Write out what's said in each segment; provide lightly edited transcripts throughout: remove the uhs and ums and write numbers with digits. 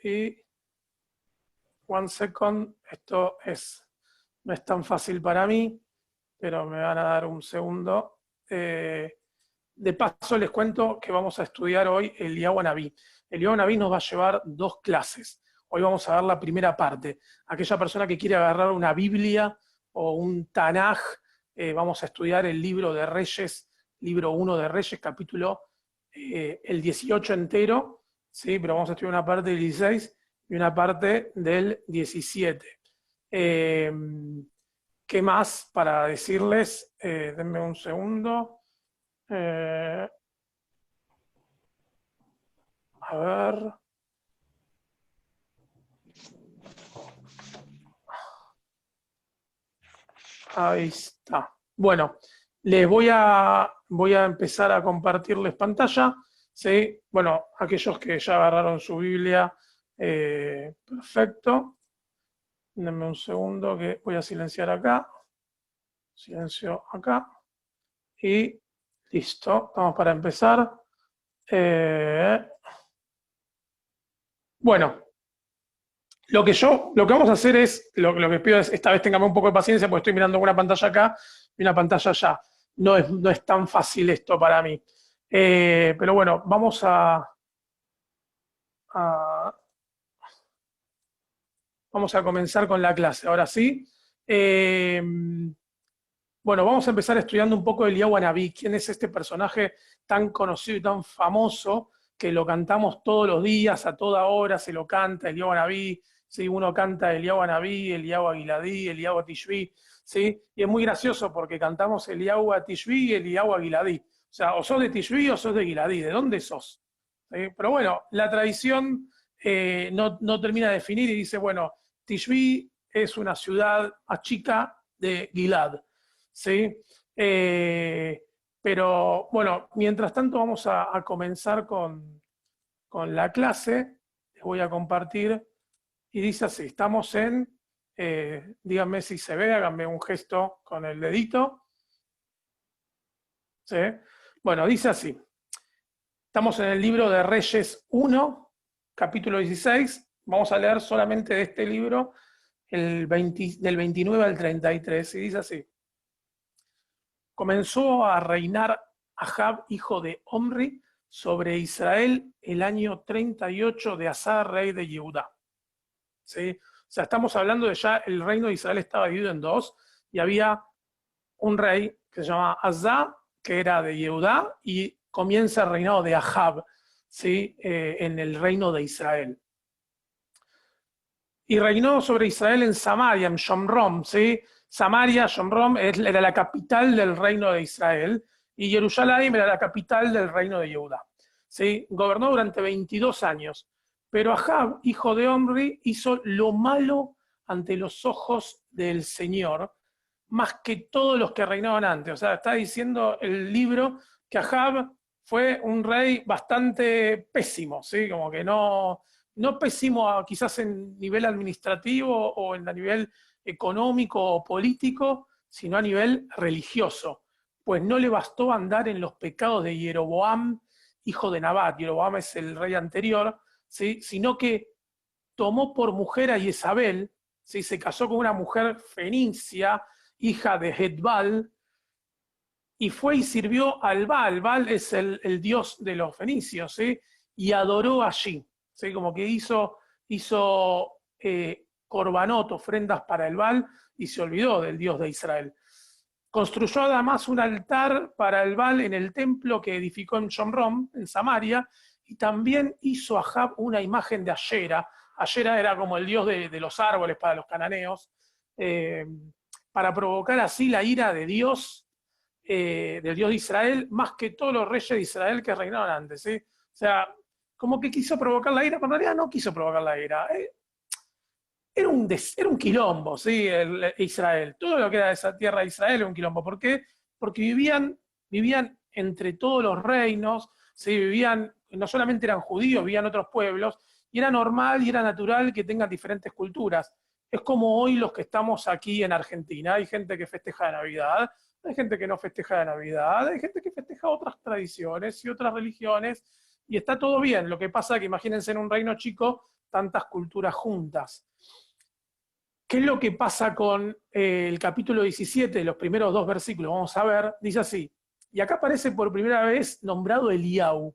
y one second, esto no es tan fácil para mí, pero me van a dar un segundo. De paso les cuento que vamos a estudiar hoy Eliyahu Hanabí. Eliyahu Hanabí nos va a llevar 2 clases. Hoy vamos a ver la primera parte. Aquella persona que quiere agarrar una Biblia o un Tanaj, vamos a estudiar el libro de Reyes, libro 1 de Reyes, capítulo el 18 entero, ¿sí? Pero vamos a estudiar una parte del 16 y una parte del 17. ¿Qué más para decirles? Denme un segundo. A ver. Ahí está. Bueno, les voy a empezar a compartirles pantalla. ¿Sí? Bueno, aquellos que ya agarraron su Biblia, perfecto. Denme un segundo que voy a silenciar acá. Silencio acá. Y listo, estamos para empezar. Bueno, lo que vamos a hacer es, lo que pido es, esta vez tengamos un poco de paciencia, porque estoy mirando una pantalla acá y una pantalla allá. No es tan fácil esto para mí. Pero bueno, vamos a comenzar con la clase. Ahora sí. Bueno, vamos a empezar estudiando un poco de Eliyahu Hanabí. ¿Quién es este personaje tan conocido y tan famoso que lo cantamos todos los días, a toda hora se lo canta, Eliyahu Hanabí? ¿Sí? Uno canta Eliyahu Hanabí, Eliyahu Aguiladí, Eliyahu Tishbi, ¿sí? Y es muy gracioso porque cantamos Eliyahu Tishbi y Eliyahu Aguiladí. O sea, o sos de Tishbi o sos de Aguiladí. ¿De dónde sos? ¿Sí? Pero bueno, la tradición no termina de definir y dice, bueno, Tishbi es una ciudad más chica de Gilad. ¿Sí? Pero bueno, mientras tanto vamos a comenzar con la clase. Les voy a compartir. Y dice así, estamos en, díganme si se ve, háganme un gesto con el dedito. ¿Sí? Bueno, dice así. Estamos en el libro de Reyes 1, capítulo 16. Vamos a leer solamente de este libro del 29 al 33. Y dice así. Comenzó a reinar Ahab, hijo de Omri, sobre Israel el año 38 de Asa, rey de Yehudá. ¿Sí? O sea, estamos hablando de ya el reino de Israel estaba dividido en 2 y había un rey que se llama Asa, que era de Yehudá, y comienza el reinado de Ahab, ¿sí? En el reino de Israel. Y reinó sobre Israel en Samaria, en Shomrom, ¿sí? Samaria, Shomrom, era la capital del reino de Israel, y Jerusalén era la capital del reino de Judá. ¿Sí? Gobernó durante 22 años, pero Ahab, hijo de Omri, hizo lo malo ante los ojos del Señor, más que todos los que reinaban antes. O sea, está diciendo el libro que Ahab fue un rey bastante pésimo, ¿sí? Como que no pésimo quizás en nivel administrativo o en a nivel económico o político, sino a nivel religioso, pues no le bastó andar en los pecados de Jeroboam, hijo de Nabat. Jeroboam es el rey anterior, ¿sí? Sino que tomó por mujer a Jezabel, ¿sí? Se casó con una mujer fenicia, hija de Hetbal, y fue y sirvió al Baal. Baal es el dios de los fenicios, ¿sí? Y adoró allí. ¿Sí? Como que hizo corbanot, ofrendas para el Baal, y se olvidó del Dios de Israel. Construyó además un altar para el Baal en el templo que edificó en Shomrom, en Samaria, y también hizo a Ahab una imagen de Ashera. Ashera era como el dios de los árboles para los cananeos, para provocar así la ira de Dios, del Dios de Israel, más que todos los reyes de Israel que reinaban antes. ¿Sí? O sea, como que quiso provocar la ira, pero en realidad no quiso provocar la ira. Era un quilombo, ¿sí? Israel. Todo lo que era esa tierra de Israel era un quilombo. ¿Por qué? Porque vivían entre todos los reinos, ¿sí? No solamente eran judíos, vivían otros pueblos, y era normal y era natural que tengan diferentes culturas. Es como hoy los que estamos aquí en Argentina. Hay gente que festeja la Navidad, hay gente que no festeja la Navidad, hay gente que festeja otras tradiciones y otras religiones, y está todo bien. Lo que pasa es que imagínense en un reino chico tantas culturas juntas. ¿Qué es lo que pasa con el capítulo 17, los primeros 2 versículos? Vamos a ver, dice así, y acá aparece por primera vez nombrado Eliau.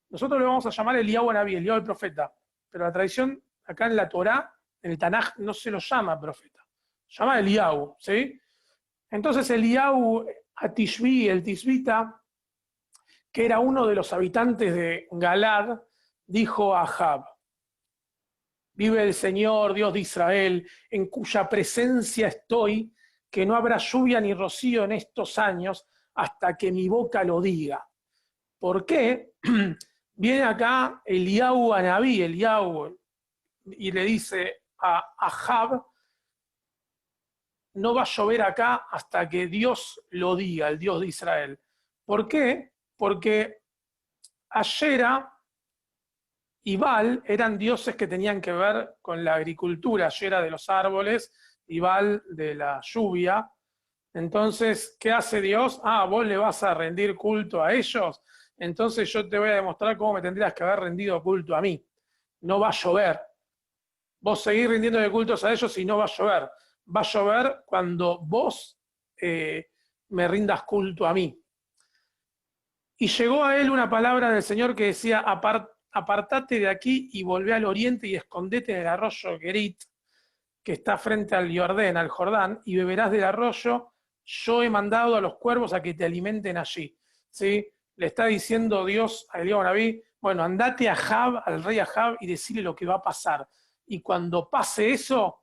Nosotros le vamos a llamar Eliau Anabí, Eliau el profeta, pero la tradición acá en la Torá, en el Tanaj, no se lo llama profeta, se llama Eliau, ¿sí? Entonces Eliau Atishbi, el Tisbita, que era uno de los habitantes de Galad, dijo a Ahab: vive el Señor, Dios de Israel, en cuya presencia estoy, que no habrá lluvia ni rocío en estos años hasta que mi boca lo diga. ¿Por qué? Viene acá Eliau Anabí, Eliau, y le dice a Ahab: no va a llover acá hasta que Dios lo diga, el Dios de Israel. ¿Por qué? Porque Ashera y Baal eran dioses que tenían que ver con la agricultura, Ashera de los árboles y Baal de la lluvia. Entonces, ¿qué hace Dios? Ah, vos le vas a rendir culto a ellos, entonces yo te voy a demostrar cómo me tendrías que haber rendido culto a mí. No va a llover. Vos seguís rindiéndole cultos a ellos y no va a llover. Va a llover cuando vos me rindas culto a mí. Y llegó a él una palabra del Señor que decía: apartate de aquí y volvé al oriente y escondete en el arroyo Gerit, que está frente al Jordán, y beberás del arroyo. Yo he mandado a los cuervos a que te alimenten allí. ¿Sí? Le está diciendo Dios a Eliab Anabí: bueno, andate a Ahab, al rey Ahab, y decirle lo que va a pasar. Y cuando pase eso,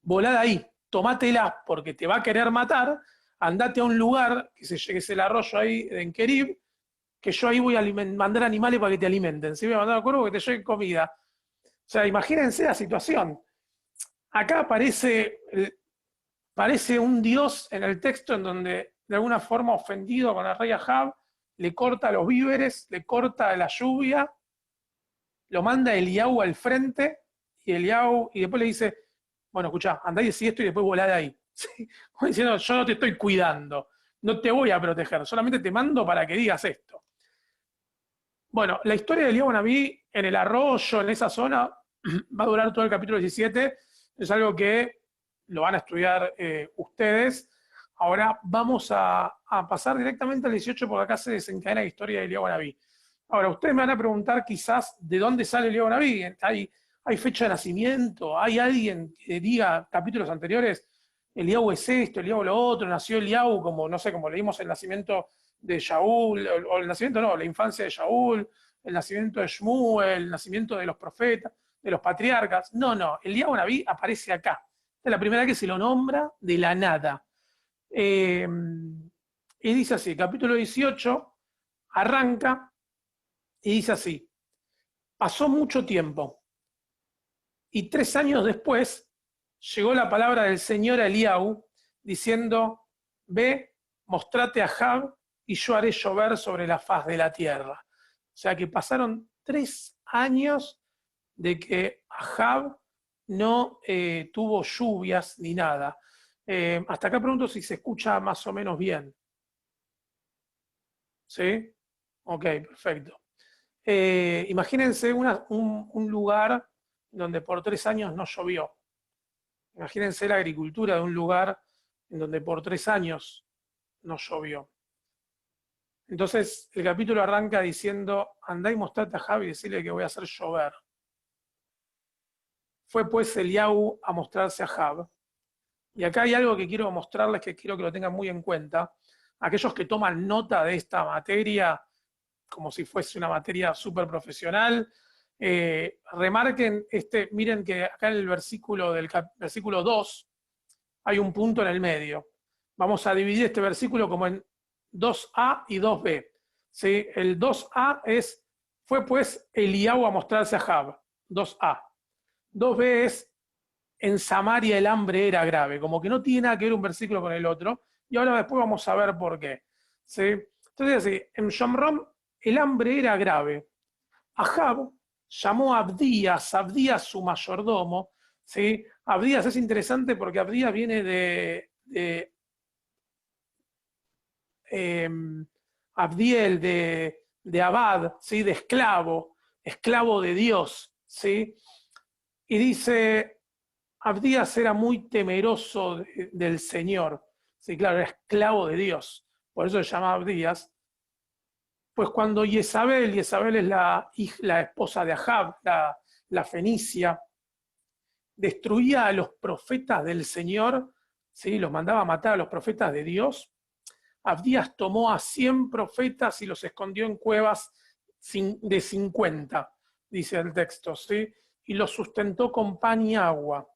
volá de ahí, tomátela, porque te va a querer matar. Andate a un lugar, que es el arroyo ahí en Kerib, que yo ahí voy a mandar animales para que te alimenten. ¿Sí? Voy a mandar a cuervos que te lleven comida. O sea, imagínense la situación. Acá parece un Dios en el texto en donde, de alguna forma, ofendido con el rey Ahab, le corta los víveres, le corta la lluvia, lo manda Eliau al frente, y después le dice: bueno, escuchá, andá y decí esto y después volá de ahí. ¿Sí? Como diciendo: yo no te estoy cuidando, no te voy a proteger, solamente te mando para que digas esto. Bueno, la historia de Eliab Anabí en el arroyo, en esa zona, va a durar todo el capítulo 17. Es algo que lo van a estudiar ustedes. Ahora vamos a pasar directamente al 18, porque acá se desencadena la historia de Eliab Anabí. Ahora, ustedes me van a preguntar quizás de dónde sale Eliab Anabí. ¿Hay fecha de nacimiento? ¿Hay alguien que diga capítulos anteriores: Eliab es esto, Eliab lo otro, nació Eliab, como, no sé, como leímos el nacimiento de Shaul, o el nacimiento no, la infancia de Shaul, el nacimiento de Shmuel, el nacimiento de los profetas, de los patriarcas? No, Eliab Anabí aparece acá. Es la primera vez que se lo nombra de la nada. Y dice así, capítulo 18, arranca y dice así: pasó mucho tiempo, y 3 años después llegó la palabra del Señor a Eliab, diciendo: ve, mostrate a Ahab, y yo haré llover sobre la faz de la tierra. O sea que pasaron 3 años de que Ahab no tuvo lluvias ni nada. Hasta acá pregunto si se escucha más o menos bien. ¿Sí? Ok, perfecto. Imagínense un lugar donde por 3 años no llovió. Imagínense la agricultura de un lugar en donde por 3 años no llovió. Entonces el capítulo arranca diciendo: andá y mostrate a Ahab y decirle que voy a hacer llover. Fue pues Eliab a mostrarse a Ahab. Y acá hay algo que quiero mostrarles, que quiero que lo tengan muy en cuenta. Aquellos que toman nota de esta materia como si fuese una materia súper profesional, remarquen, miren que acá en el versículo 2 hay un punto en el medio. Vamos a dividir este versículo como en 2a y 2b. ¿Sí? El 2a es: fue pues Eliab a mostrarse a Ahab. 2a. 2b es: en Samaria el hambre era grave. Como que no tiene nada que ver un versículo con el otro. Y ahora después vamos a ver por qué. ¿Sí? Entonces, así, en Shomrom el hambre era grave. Ahab llamó a Abdías su mayordomo. ¿Sí? Abdías es interesante porque Abdías viene de Abdiel, de abad, ¿sí? De esclavo, esclavo de Dios, ¿sí? Y dice, Abdías era muy temeroso del Señor, ¿sí? Claro, era esclavo de Dios, por eso se llama Abdías. Pues cuando Jezabel es la esposa de Ahab, la fenicia, destruía a los profetas del Señor, ¿sí? Los mandaba a matar a los profetas de Dios. Abdías tomó a 100 profetas y los escondió en cuevas de 50, dice el texto, ¿sí? Y los sustentó con pan y agua.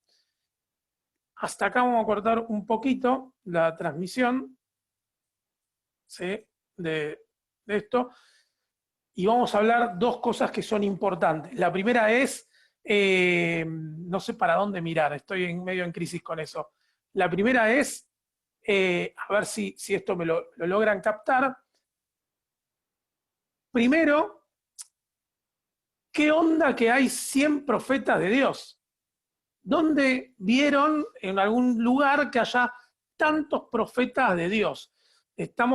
Hasta acá vamos a cortar un poquito la transmisión, ¿sí? de esto. Y vamos a hablar dos cosas que son importantes. La primera es, no sé para dónde mirar, estoy medio en crisis con eso. La primera es, a ver si esto me lo logran captar. Primero, ¿qué onda que hay 100 profetas de Dios? ¿Dónde vieron en algún lugar que haya tantos profetas de Dios?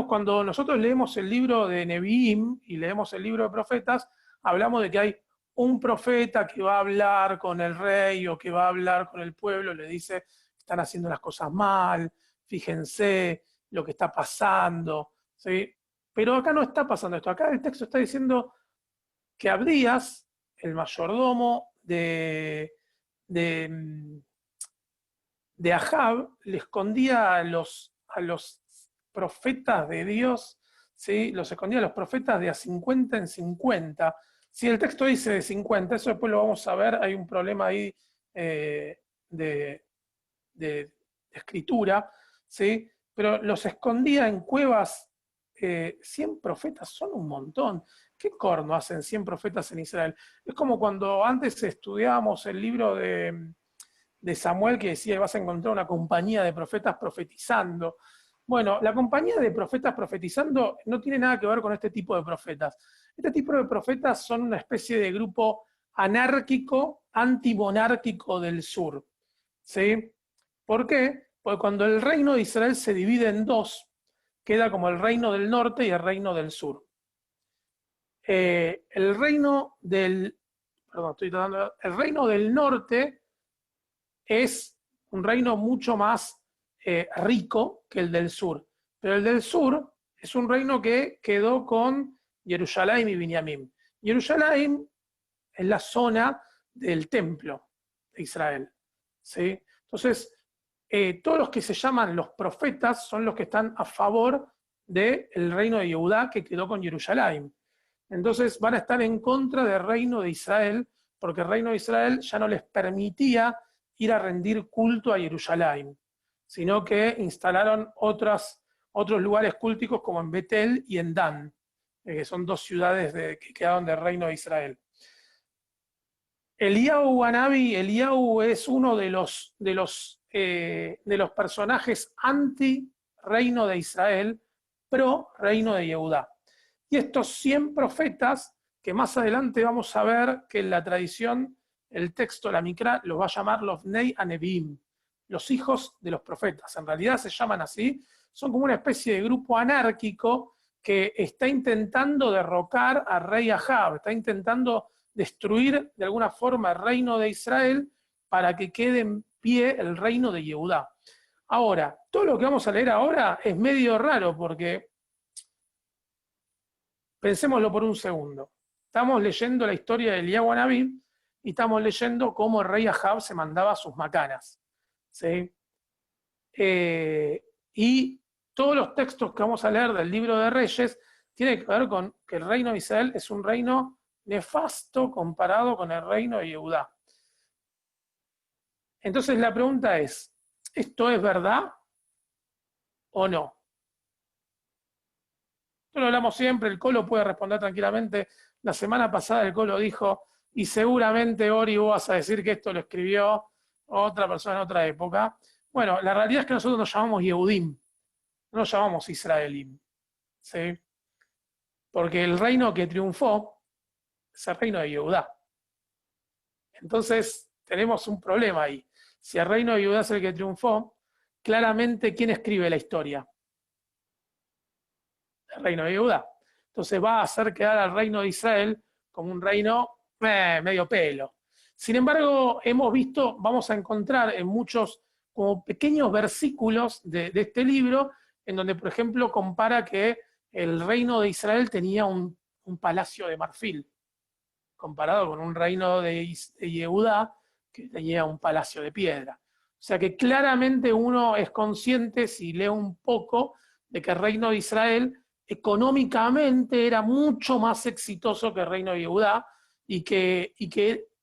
Cuando nosotros leemos el libro de Nevi'im y leemos el libro de profetas, hablamos de que hay un profeta que va a hablar con el rey o que va a hablar con el pueblo, le dice, están haciendo las cosas mal, fíjense lo que está pasando, ¿sí? Pero acá no está pasando esto, acá el texto está diciendo que Abdías, el mayordomo de, de Ahab, le escondía a los profetas de Dios, ¿sí? Los escondía a los profetas de a 50 en 50. Si el texto dice de 50, eso después lo vamos a ver, hay un problema ahí de, escritura, ¿sí? Pero los escondía en cuevas. 100 profetas son un montón. ¿Qué corno hacen 100 profetas en Israel? Es como cuando antes estudiábamos el libro de Samuel que decía que vas a encontrar una compañía de profetas profetizando. Bueno, la compañía de profetas profetizando no tiene nada que ver con este tipo de profetas. Este tipo de profetas son una especie de grupo anárquico, antimonárquico del sur. ¿Sí? ¿Por qué? Porque cuando el reino de Israel se divide en dos, queda como el reino del norte y el reino del sur. El reino del, el reino del norte es un reino mucho más rico que el del sur, pero el del sur es un reino que quedó con Jerusalén y Binyamin. Jerusalén es la zona del templo de Israel, ¿sí? Entonces, todos los que se llaman los profetas son los que están a favor del reino de Yehudá que quedó con Jerusalén. Entonces van a estar en contra del reino de Israel, porque el reino de Israel ya no les permitía ir a rendir culto a Jerusalén, sino que instalaron otros lugares culticos como en Betel y en Dan, que son dos ciudades que quedaron del reino de Israel. Eliyahu Hanabi, Eliyahu es uno de los personajes anti-reino de Israel, pro-reino de Yehudá. Y estos 100 profetas, que más adelante vamos a ver que en la tradición, el texto, la Mikra, los va a llamar los Bnei Anevim, los hijos de los profetas. En realidad se llaman así, son como una especie de grupo anárquico que está intentando derrocar al rey Ahab, está intentando destruir de alguna forma el reino de Israel para que quede en pie el reino de Yehudá. Ahora, todo lo que vamos a leer ahora es medio raro porque pensémoslo por un segundo. Estamos leyendo la historia de Eliyahu Hanabi y estamos leyendo cómo el rey Ahab se mandaba sus macanas, ¿sí? Y todos los textos que vamos a leer del libro de Reyes tienen que ver con que el reino de Israel es un reino nefasto comparado con el reino de Yehudá. Entonces la pregunta es, ¿esto es verdad o no? Esto lo hablamos siempre, el Colo puede responder tranquilamente. La semana pasada el Colo dijo, y seguramente Ori vos vas a decir que esto lo escribió otra persona en otra época. Bueno, la realidad es que nosotros nos llamamos Yehudim, no nos llamamos Israelim, ¿sí? Porque el reino que triunfó es el reino de Yehudá. Entonces tenemos un problema ahí. Si el reino de Yehudá es el que triunfó, claramente ¿quién escribe la historia? El reino de Yehudá. entonces va a hacer quedar al reino de Israel como un reino medio pelo. Sin embargo, hemos visto, vamos a encontrar en muchos como pequeños versículos de este libro, en donde, por ejemplo, compara que el reino de Israel tenía un palacio de marfil, comparado con un reino de Yehudá que tenía un palacio de piedra. O sea que claramente uno es consciente, si lee un poco, de que el reino de Israel económicamente era mucho más exitoso que el reino de Yehudá y que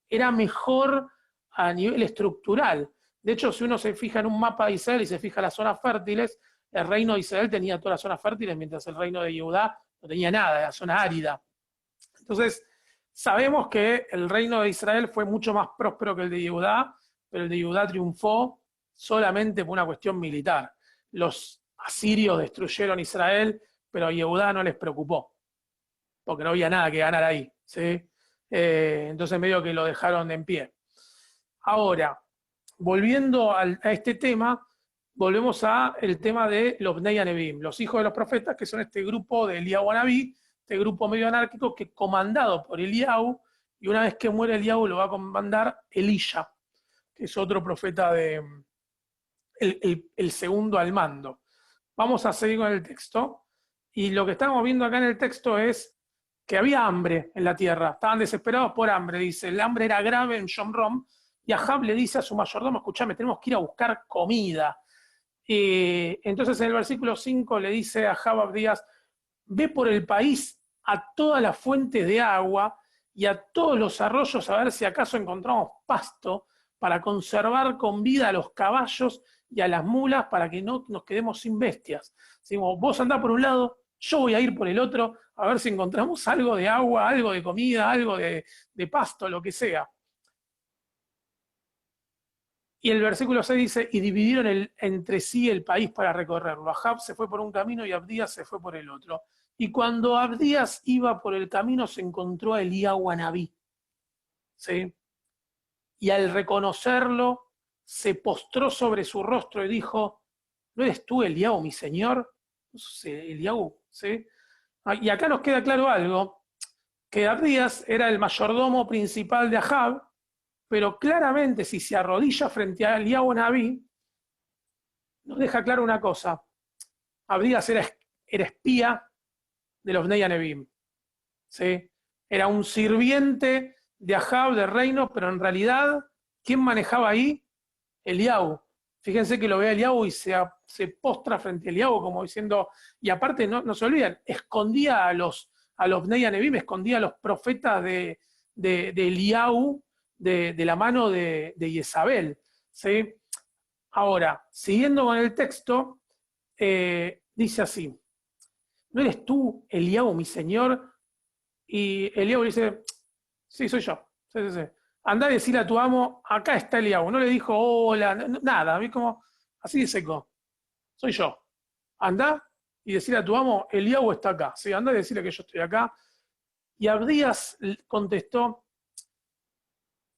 era mejor a nivel estructural. De hecho, si uno se fija en un mapa de Israel y se fija en las zonas fértiles, el reino de Israel tenía todas las zonas fértiles, mientras el reino de Yehudá no tenía nada, era zona árida. Entonces, sabemos que el reino de Israel fue mucho más próspero que el de Yehudá, pero el de Yehudá triunfó solamente por una cuestión militar. Los asirios destruyeron Israel, pero a Yehudá no les preocupó, porque no había nada que ganar ahí, ¿sí? Entonces medio que lo dejaron en pie. Ahora, volviendo a este tema, volvemos al tema de los Bnei Anevim, los hijos de los profetas, que son este grupo de Eliyahu Anabí, este grupo medio anárquico que comandado por Eliyahu, y una vez que muere Eliyahu lo va a comandar Elisha, que es otro profeta el segundo al mando. Vamos a seguir con el texto, y lo que estamos viendo acá en el texto es que había hambre en la tierra, estaban desesperados por hambre, dice, el hambre era grave en Shomrom, y Ahab le dice a su mayordomo, escuchame, tenemos que ir a buscar comida. Entonces en el versículo 5 le dice a Ahab a Abdías, ve por el país a todas las fuentes de agua y a todos los arroyos a ver si acaso encontramos pasto para conservar con vida a los caballos y a las mulas para que no nos quedemos sin bestias. Decimos, vos andá por un lado, yo voy a ir por el otro, a ver si encontramos algo de agua, algo de comida, algo de pasto, lo que sea. Y el versículo 6 dice, y dividieron entre sí el país para recorrerlo. Ahab se fue por un camino y Abdías se fue por el otro. Y cuando Abdías iba por el camino se encontró a Eliyahu Anabí, ¿sí? Y al reconocerlo se postró sobre su rostro y dijo, ¿no eres tú Eliyahu, mi señor? ¿No sos Eliyahu? ¿Sí? Y acá nos queda claro algo, que Abdías era el mayordomo principal de Ahab, pero claramente si se arrodilla frente a Eliyahu Anabí, nos deja claro una cosa, Abdías era espía de los Bnei Anevim, ¿sí? Era un sirviente de Ahab, del reino, pero en realidad, ¿quién manejaba ahí? Eliyahu. Fíjense que lo ve a Eliyahu y se postra frente a Eliyahu como diciendo, y aparte no se olviden, escondía a los Bnei Anevim, escondía a los profetas de Eliyahu de la mano de Jezabel, ¿sí? Ahora, siguiendo con el texto, dice así, ¿no eres tú, Eliyahu, mi señor? Y Eliyahu le dice, sí, soy yo. Sí, sí, sí. Andá a decirle a tu amo, acá está Eliyahu. No le dijo hola, nada. Vi como, así de seco. Soy yo. Andá y decirle a tu amo, Eliyahu está acá. Sí, andá y decirle que yo estoy acá. Y Abdías contestó,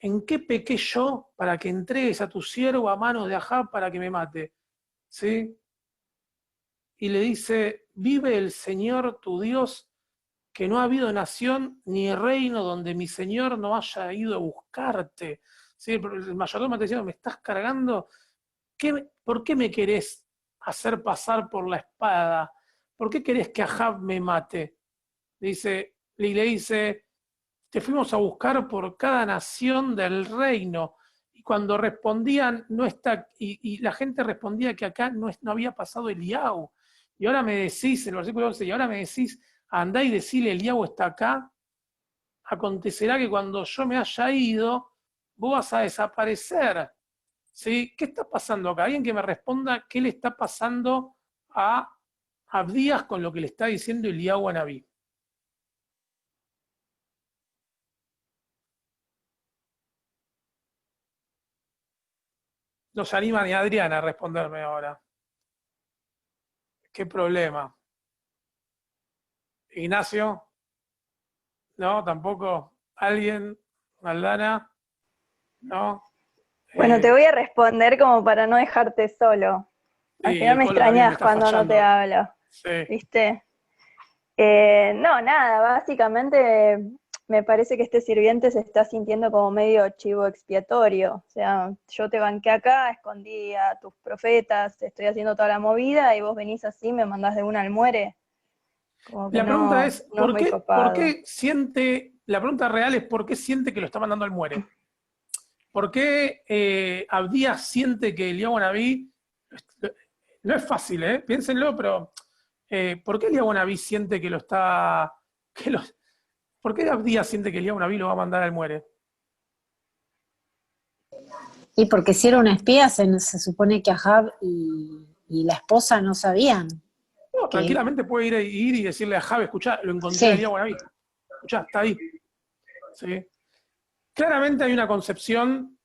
¿en qué pequé yo para que entregues a tu siervo a manos de Ahab para que me mate? ¿Sí? Y le dice, vive el Señor tu Dios, que no ha habido nación ni reino donde mi Señor no haya ido a buscarte. ¿Sí? El mayordomo está diciendo, ¿me estás cargando? ¿Por qué me querés hacer pasar por la espada? ¿Por qué querés que Ahab me mate? Le dice, te fuimos a buscar por cada nación del reino. Y cuando respondían, no está, y la gente respondía que acá no había pasado Eliyahu. Y ahora me decís, en el versículo 11, y ahora me decís, andá y decile, Eliyahu está acá. Acontecerá que cuando yo me haya ido, vos vas a desaparecer. ¿Sí? ¿Qué está pasando acá? Alguien que me responda qué le está pasando a Abdías con lo que le está diciendo Eliyahu Anabí. No se anima ni Adriana a responderme ahora. ¿Qué problema? Ignacio, ¿no? Tampoco. ¿Alguien? ¿Aldana? ¿No? Bueno, te voy a responder como para no dejarte solo. Al Y final el me Colo también me extrañas está cuando no te fallando. hablo, Sí. ¿viste? No, nada, básicamente me parece que este sirviente se está sintiendo como medio chivo expiatorio. O sea, yo te banqué acá, escondí a tus profetas, estoy haciendo toda la movida y vos venís así, me mandás de una al muere. Como que La pregunta no, es, no es muy por copado. qué siente, la pregunta real es por qué siente que lo está mandando al muere? ¿Por qué Abdías siente que Eliyahu Naví, no es fácil, piénsenlo, pero ¿por qué Eliyahu Naví siente que lo está, que lo, ¿por qué Abdías siente que Eliyahu Naví lo va a mandar al muere? Y porque si era una espía, se supone que Ahab y la esposa no sabían No, que... tranquilamente puede ir y decirle a Javi, escuchá, lo encontré a Sí, Eliyahu Naví, escuchá, está ahí. ¿Sí? Claramente hay una concepción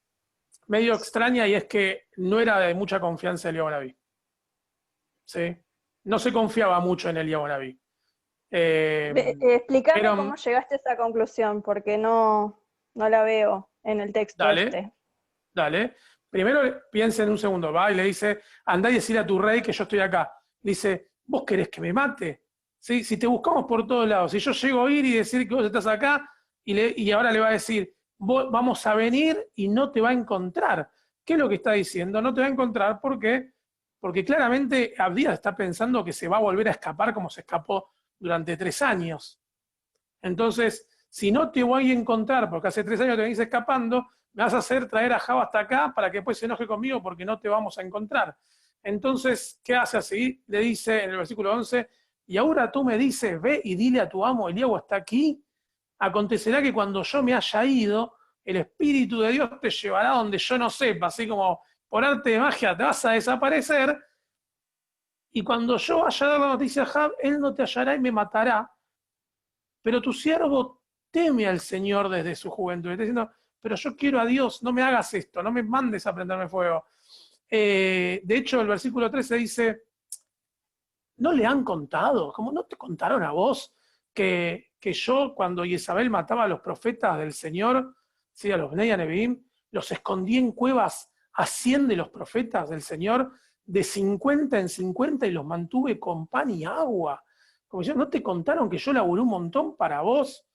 medio extraña y es que no era de mucha confianza Eliyahu Naví. ¿Sí? No se confiaba mucho en Eliyahu Naví. Explícame Era, cómo llegaste a esa conclusión, porque no, no la veo en el texto dale, este. dale. Primero piensa en un segundo, va y le dice, andá y decirle a tu rey que yo estoy acá. Dice, ¿vos querés que me mate? ¿Sí? Si te buscamos por todos lados, si yo llego a ir y decir que vos estás acá, y ahora le va a decir, vamos a venir y no te va a encontrar. ¿Qué es lo que está diciendo? No te va a encontrar porque claramente Abdías está pensando que se va a volver a escapar como se escapó durante 3 años. Entonces, si no te voy a encontrar, porque hace 3 años te venís escapando, me vas a hacer traer a Java hasta acá para que después se enoje conmigo porque no te vamos a encontrar. Entonces, ¿qué hace así? Le dice en el versículo 11, y ahora tú me dices, ve y dile a tu amo, Eliahu está aquí. Acontecerá que cuando yo me haya ido, el Espíritu de Dios te llevará donde yo no sepa, así como por arte de magia te vas a desaparecer, y cuando yo vaya a dar la noticia a Jab, él no te hallará y me matará, pero tu siervo teme al Señor desde su juventud. Está diciendo, pero yo quiero a Dios, no me hagas esto, no me mandes a prenderme fuego. De hecho, el versículo 13 dice, ¿no le han contado? ¿Cómo no te contaron a vos que yo, cuando Jezabel mataba a los profetas del Señor, ¿sí? A los Bnei Neviim, los escondí en cuevas a 100 de los profetas del Señor, de 50 en 50 y los mantuve con pan y agua? Como yo, ¿no te contaron que yo laburé un montón para vos?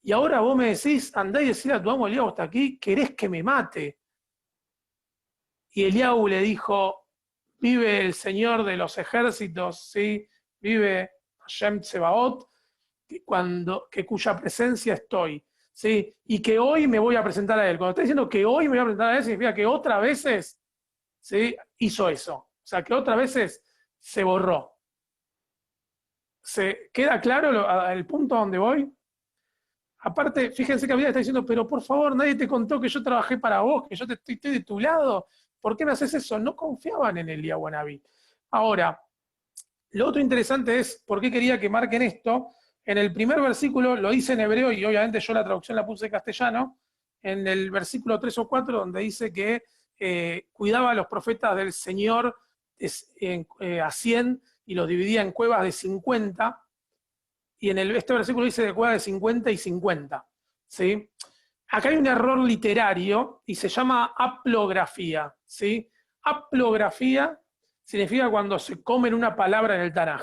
Y ahora vos me decís, andá y decir a tu amo Eliahu hasta aquí, querés que me mate. Y Eliahu le dijo, vive el Señor de los ejércitos, ¿sí? Vive Hashem Tsebaot, que cuya presencia estoy, ¿sí? Y que hoy me voy a presentar a él. Cuando está diciendo que hoy me voy a presentar a él, significa que otras veces, ¿sí? Hizo eso. O sea, que otras veces se borró. ¿Se queda claro el punto a donde voy? Aparte, fíjense que Abdías está diciendo, pero por favor, nadie te contó que yo trabajé para vos, que yo estoy de tu lado. ¿Por qué me haces eso? No confiaban en Eliyahu Naví. Ahora, lo otro interesante es por qué quería que marquen esto. En el primer versículo lo dice en hebreo y obviamente yo la traducción la puse en castellano. En el versículo 3 o 4, donde dice que cuidaba a los profetas del Señor a 100 y los dividía en cuevas de 50. Y en este versículo dice de cuevas de 50 y 50. ¿Sí? Acá hay un error literario y se llama haplografía. ¿Sí? Haplografía significa cuando se comen una palabra en el Tanaj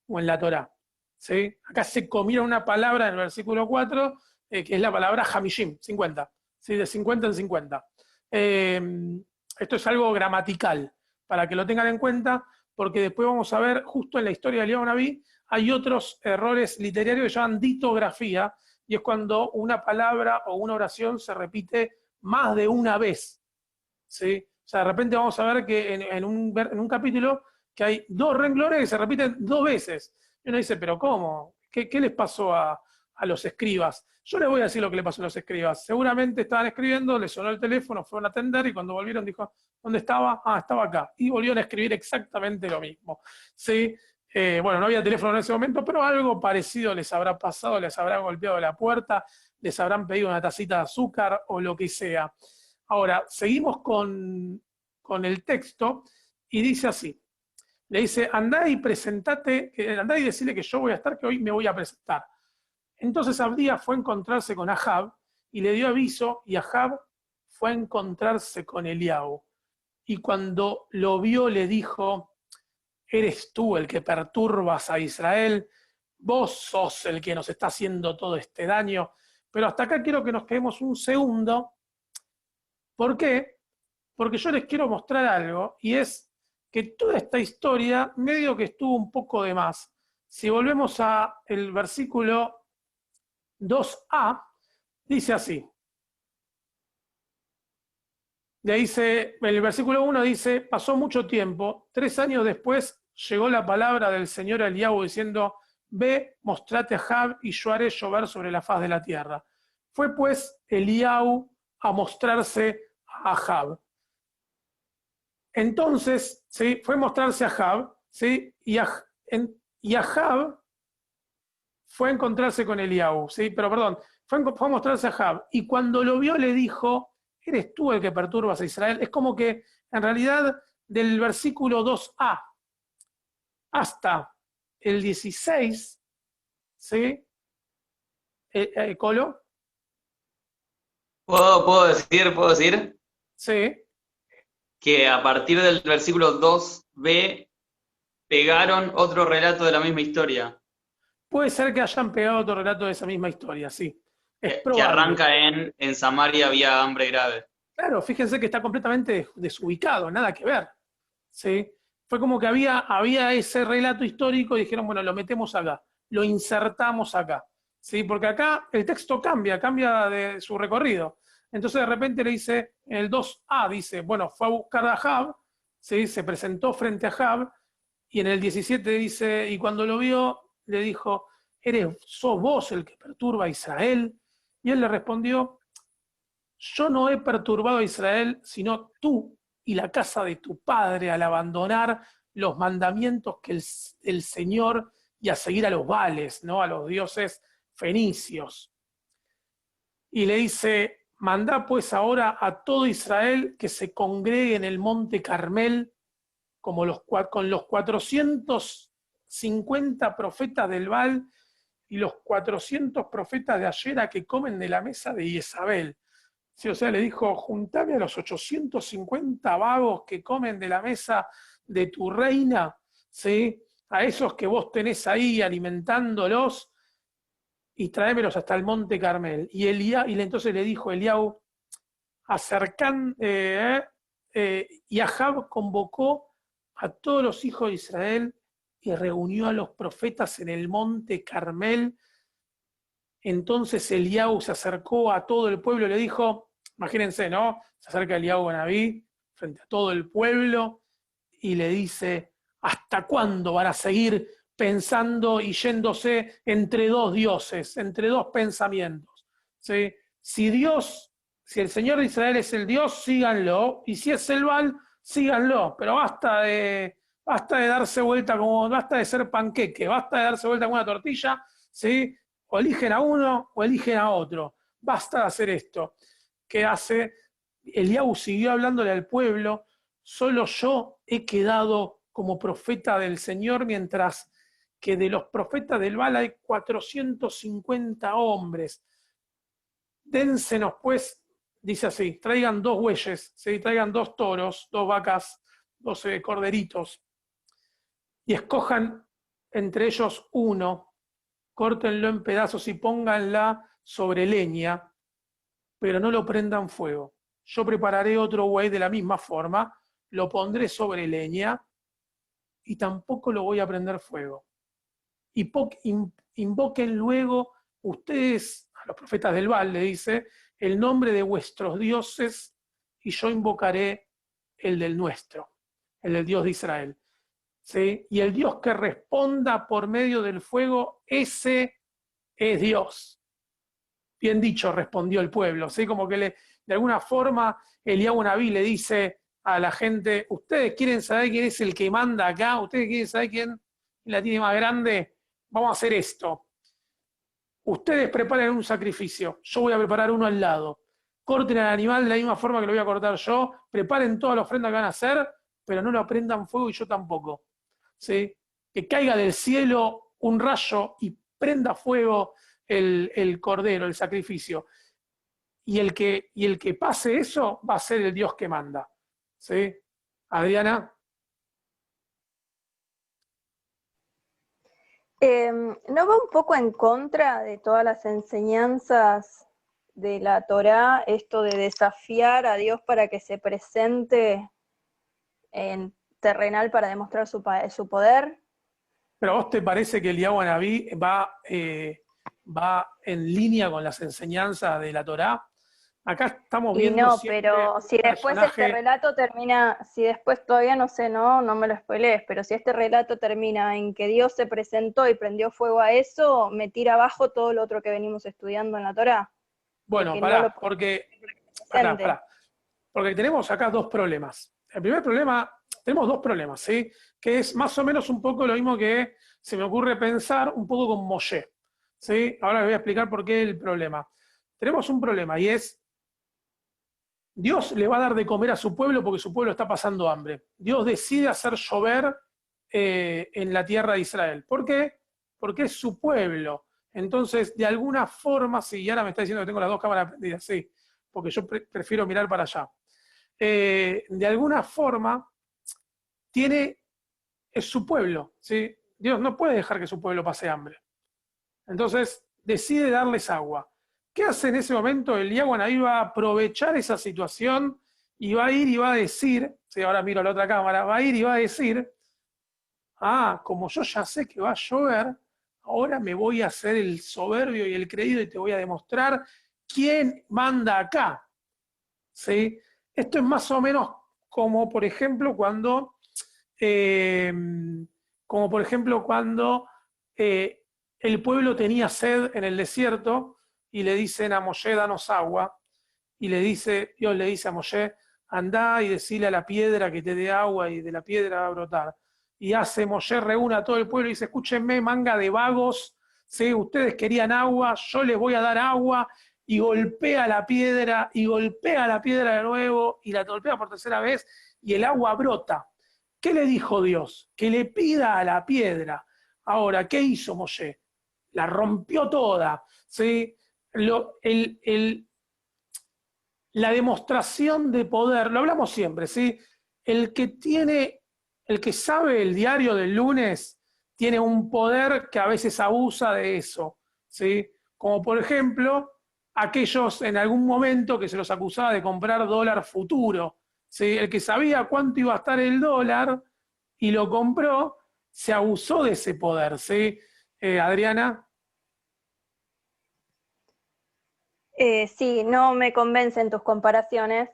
o en la Torá. ¿Sí? Acá se comieron una palabra en el versículo 4, que es la palabra Hamishim, 50. ¿Sí? De 50 en 50. Esto es algo gramatical, para que lo tengan en cuenta, porque después vamos a ver, justo en la historia de Eliyahu Naví, hay otros errores literarios que se llaman ditografía, y es cuando una palabra o una oración se repite más de una vez. ¿Sí? O sea, de repente vamos a ver que en un capítulo que hay 2 renglones que se repiten 2 veces. Y uno dice, pero ¿cómo? ¿Qué les pasó a los escribas? Yo les voy a decir lo que le pasó a los escribas. Seguramente estaban escribiendo, les sonó el teléfono, fueron a atender y cuando volvieron dijo, ¿dónde estaba? Ah, estaba acá. Y volvieron a escribir exactamente lo mismo. ¿Sí? Bueno, no había teléfono en ese momento, pero algo parecido les habrá pasado, les habrán golpeado la puerta, les habrán pedido una tacita de azúcar o lo que sea. Ahora, seguimos con el texto y dice así. Le dice, andá y presentate, andá y decirle que yo voy a estar, que hoy me voy a presentar. Entonces Abdías fue a encontrarse con Ahab y le dio aviso y Ahab fue a encontrarse con Eliahu. Y cuando lo vio le dijo, ¿eres tú el que perturbas a Israel? vos sos el que nos está haciendo todo este daño. Pero hasta acá quiero que nos quedemos un segundo. ¿Por qué? Porque yo les quiero mostrar algo, y es que toda esta historia medio que estuvo un poco de más. Si volvemos al versículo 2a, dice así. Dice, el versículo 1 dice, pasó mucho tiempo, 3 años después llegó la palabra del Señor a Eliahu diciendo, ve, mostrate a Ahab y yo haré llover sobre la faz de la tierra. Fue pues Eliahu a mostrarse a Ahab. Entonces, ¿sí? Fue mostrarse a Ahab, ¿sí? y Ahab fue a encontrarse con Eliahu, ¿sí? Pero perdón, fue a mostrarse a Ahab, y cuando lo vio le dijo, ¿eres tú el que perturbas a Israel? Es como que, en realidad, del versículo 2a hasta el 16, ¿sí? ¿Colo? ¿Puedo decir Sí. que a partir del versículo 2b pegaron otro relato de la misma historia, Puede ser que hayan pegado otro relato de esa misma historia, sí. Es que probable. arranca en Samaria había hambre grave? Claro, fíjense que está completamente desubicado, nada que ver. ¿Sí? Fue como que había ese relato histórico y dijeron, bueno, lo metemos acá, lo insertamos acá. ¿Sí? Porque acá el texto cambia de su recorrido. Entonces de repente le dice, en el 2a dice, bueno, fue a buscar a Ahab, ¿sí? Se presentó frente a Ahab, y en el 17 dice, y cuando lo vio, le dijo, ¿sos vos el que perturba a Israel? Y él le respondió, yo no he perturbado a Israel, sino tú y la casa de tu padre al abandonar los mandamientos que el Señor y a seguir a los Baales, ¿no? A los dioses fenicios. Y le dice, mandá pues ahora a todo Israel que se congregue en el monte Carmel con los 450 profetas del Baal y los 400 profetas de Ashera que comen de la mesa de Jezabel. Sí, o sea, le dijo, juntame a los 850 vagos que comen de la mesa de tu reina, ¿sí? A esos que vos tenés ahí alimentándolos, y tráemelos hasta el monte Carmel. Y entonces le dijo Eliahu, y Ahab convocó a todos los hijos de Israel y reunió a los profetas en el monte Carmel. Entonces Eliahu se acercó a todo el pueblo y le dijo, imagínense, ¿no? Se acerca Eliahu a Nabí frente a todo el pueblo y le dice, ¿hasta cuándo van a seguir pensando y yéndose entre dos dioses, entre dos pensamientos? ¿Sí? Si el Señor de Israel es el Dios, síganlo, y si es el Baal, síganlo, pero basta de darse vuelta basta de ser panqueque, basta de darse vuelta como una tortilla, ¿sí? O eligen a uno o eligen a otro. Basta de hacer esto. ¿Qué hace? Eliahu siguió hablándole al pueblo, solo yo he quedado como profeta del Señor, mientras que de los profetas del Baal hay 450 hombres. Dénsenos pues, dice así, traigan 2 bueyes, ¿sí? Traigan 2 toros, 2 vacas, 12 corderitos, y escojan entre ellos uno, córtenlo en pedazos y pónganla sobre leña, pero no lo prendan fuego. Yo prepararé otro buey de la misma forma, lo pondré sobre leña y tampoco lo voy a prender fuego. Y invoquen luego ustedes, a los profetas del Baal, le dice, el nombre de vuestros dioses, y yo invocaré el del nuestro, el del Dios de Israel. ¿Sí? Y el Dios que responda por medio del fuego, ese es Dios. Bien dicho, respondió el pueblo. ¿Sí? Como que de alguna forma Eliahu Nabí le dice a la gente, ¿ustedes quieren saber quién es el que manda acá? ¿Ustedes quieren saber quién la tiene más grande? Vamos a hacer esto. Ustedes preparen un sacrificio, yo voy a preparar uno al lado. Corten al animal de la misma forma que lo voy a cortar yo, preparen toda la ofrenda que van a hacer, pero no lo prendan fuego y yo tampoco. ¿Sí? Que caiga del cielo un rayo y prenda fuego el cordero, el sacrificio. Y el que pase eso va a ser el Dios que manda. ¿Sí? Adriana. ¿No va un poco en contra de todas las enseñanzas de la Torá esto de desafiar a Dios para que se presente en terrenal para demostrar su poder? ¿Pero a vos te parece que Eliyahu Anabí va en línea con las enseñanzas de la Torá? Acá estamos Y viendo no, siempre pero un si después este personaje. relato termina, si después todavía no sé, no me lo spoilees, pero si este relato termina en que Dios se presentó y prendió fuego a eso, me tira abajo todo lo otro que venimos estudiando en la Torá, Bueno, porque no lo pará, porque presente. porque tenemos acá dos problemas. El primer problema, tenemos dos problemas, ¿sí? Que es más o menos un poco lo mismo que se me ocurre pensar un poco con Moshe, ¿sí? Ahora les voy a explicar por qué el problema. Tenemos un problema y es, Dios le va a dar de comer a su pueblo porque su pueblo está pasando hambre. Dios decide hacer llover en la tierra de Israel. ¿Por qué? Porque es su pueblo. Entonces, de alguna forma, sí, y ahora me está diciendo que tengo las dos cámaras prendidas, sí, porque yo prefiero mirar para allá. De alguna forma, es su pueblo, ¿sí? Dios no puede dejar que su pueblo pase hambre. Entonces, decide darles agua. ¿Qué hace en ese momento? Eliyahu Anabí va a aprovechar esa situación y va a ir y va a decir, sí, ahora miro a la otra cámara, va a ir y va a decir, como yo ya sé que va a llover, ahora me voy a hacer el soberbio y el creído y te voy a demostrar quién manda acá. ¿Sí? Esto es más o menos como, por ejemplo, eh, cuando el pueblo tenía sed en el desierto y le dicen a Moshe, danos agua, y Dios le dice a Moshe, andá y decile a la piedra que te dé agua y de la piedra va a brotar. Y hace Moshe, reúne a todo el pueblo y dice, escúchenme, manga de vagos, ¿sí? Ustedes querían agua, yo les voy a dar agua, y golpea la piedra, y golpea la piedra de nuevo, y la golpea por tercera vez, y el agua brota. ¿Qué le dijo Dios? Que le pida a la piedra. Ahora, ¿qué hizo Moshe? La rompió toda, ¿sí? La demostración de poder, lo hablamos siempre, ¿sí? El que sabe el diario del lunes, tiene un poder que a veces abusa de eso, ¿sí? Como por ejemplo, aquellos en algún momento que se los acusaba de comprar dólar futuro, ¿sí? El que sabía cuánto iba a estar el dólar y lo compró, se abusó de ese poder, ¿sí? Adriana. Sí, no me convencen tus comparaciones,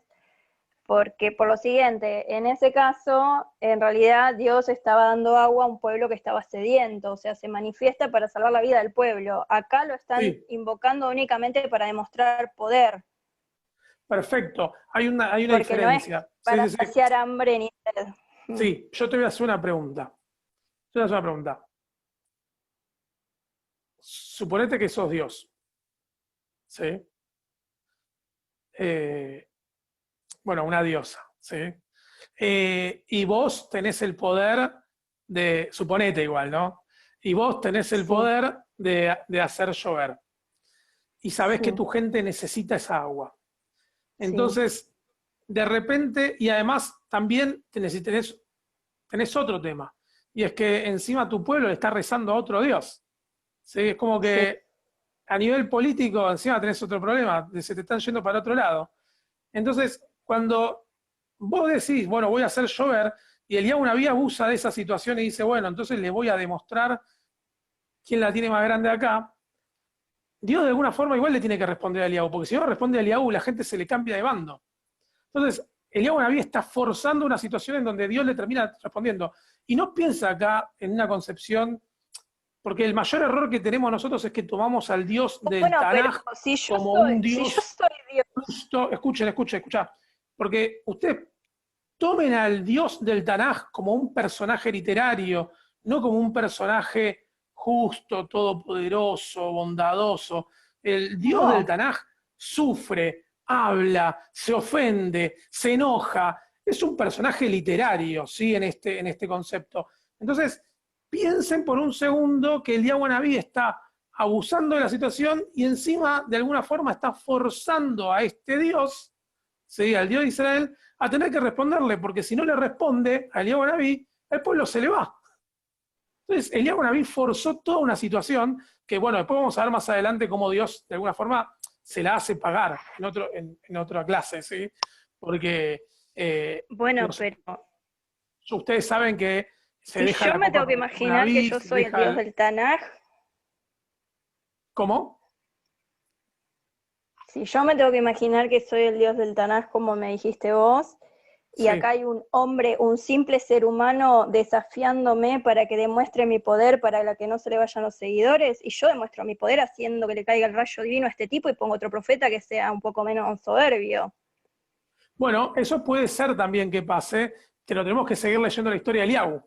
porque por lo siguiente, en ese caso, en realidad Dios estaba dando agua a un pueblo que estaba sediento, o sea, se manifiesta para salvar la vida del pueblo. Acá lo están Sí, invocando únicamente para demostrar poder, perfecto. Hay una porque no es diferencia. Sí, para sí, sí. saciar hambre ni sed. Sí, yo te voy a hacer una pregunta. Yo te voy a hacer una pregunta. Suponete que sos Dios, ¿sí? Eh, bueno, una diosa, ¿sí? Y vos tenés el poder suponete igual, ¿no? Y vos tenés el Sí, poder de hacer llover. Y sabés que sí, tu gente necesita esa agua. sí. Entonces, de repente, y además también tenés otro tema. Y es que encima tu pueblo le está rezando a otro Dios. ¿Sí? Es como Sí. que a nivel político encima tenés otro problema, se te están yendo para otro lado. Entonces, cuando vos decís, bueno, voy a hacer llover, y Eliyahu Anabí abusa de esa situación y dice, bueno, entonces le voy a demostrar quién la tiene más grande acá, Dios de alguna forma igual le tiene que responder a Eliyahu, porque si no responde a Eliyahu, la gente se le cambia de bando. Entonces, Eliyahu Anabí está forzando una situación en donde Dios le termina respondiendo. Y no piensa acá en una concepción, porque el mayor error que tenemos nosotros es que tomamos al Dios del Bueno, pero Tanaj como un si yo Dios soy Dios, justo. Escuchen, porque ustedes tomen al Dios del Tanaj como un personaje literario, no como un personaje justo, todopoderoso, bondadoso. El Dios del no. Tanaj sufre, habla, se ofende, se enoja. Es un personaje literario, ¿sí? En este concepto. Entonces, piensen por un segundo que el Eliyahu Anabí está abusando de la situación y encima, de alguna forma, está forzando a este Dios, ¿sí? Al Dios de Israel, a tener que responderle, porque si no le responde a Eliyahu Anabí, el pueblo se le va. Entonces, Eliyahu Naví forzó toda una situación que, bueno, después vamos a ver más adelante cómo Dios, de alguna forma, se la hace pagar en otra clase, ¿sí? Porque, Bueno, no sé, pero ustedes saben que se si deja yo la me copa tengo que con Eliyahu imaginar que Naví, yo se soy el deja Dios del Tanaj, ¿Cómo? si yo me tengo que imaginar que soy el Dios del Tanaj, como me dijiste vos, y Sí. acá hay un hombre, un simple ser humano desafiándome para que demuestre mi poder para que no se le vayan los seguidores, y yo demuestro mi poder haciendo que le caiga el rayo divino a este tipo y pongo otro profeta que sea un poco menos soberbio. Bueno, eso puede ser también que pase, pero tenemos que seguir leyendo la historia de Eliyahu,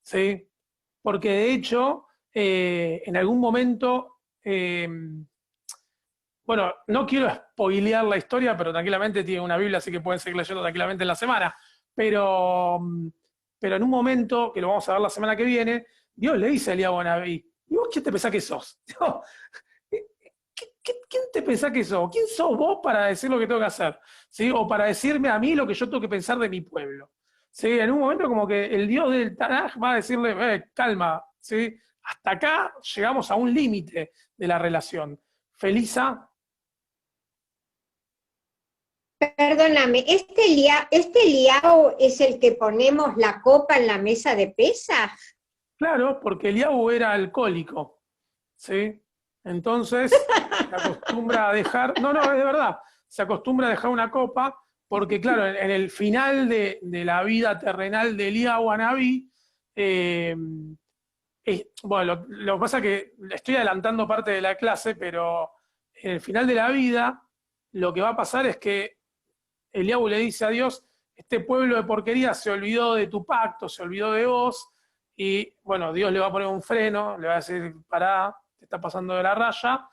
¿sí? Porque de hecho, en algún momento, bueno, no quiero spoilear la historia, pero tranquilamente tiene una Biblia, así que pueden seguir leyendo tranquilamente en la semana. Pero, pero en un momento, que lo vamos a ver la semana que viene, Dios le dice a Eliyahu Naví, ¿y vos quién te pensás que sos? ¿Quién te pensás que sos? ¿Quién sos vos para decir lo que tengo que hacer? ¿Sí? O para decirme a mí lo que yo tengo que pensar de mi pueblo. ¿Sí? En un momento como que el Dios del Tanaj va a decirle, calma, ¿sí? Hasta acá llegamos a un límite de la relación. Felisa, Perdóname, ¿este liao es el que ponemos la copa en la mesa de pesas? claro, porque Eliahu era alcohólico, ¿sí? Entonces se acostumbra a dejar, no, es de verdad, se acostumbra a dejar una copa, porque claro, en el final de la vida terrenal de Eliahu Anabí, bueno, lo que pasa es que estoy adelantando parte de la clase, pero en el final de la vida, lo que va a pasar es que Eliahu le dice a Dios, este pueblo de porquería se olvidó de tu pacto, se olvidó de vos, y bueno, Dios le va a poner un freno, le va a decir, pará, te está pasando de la raya,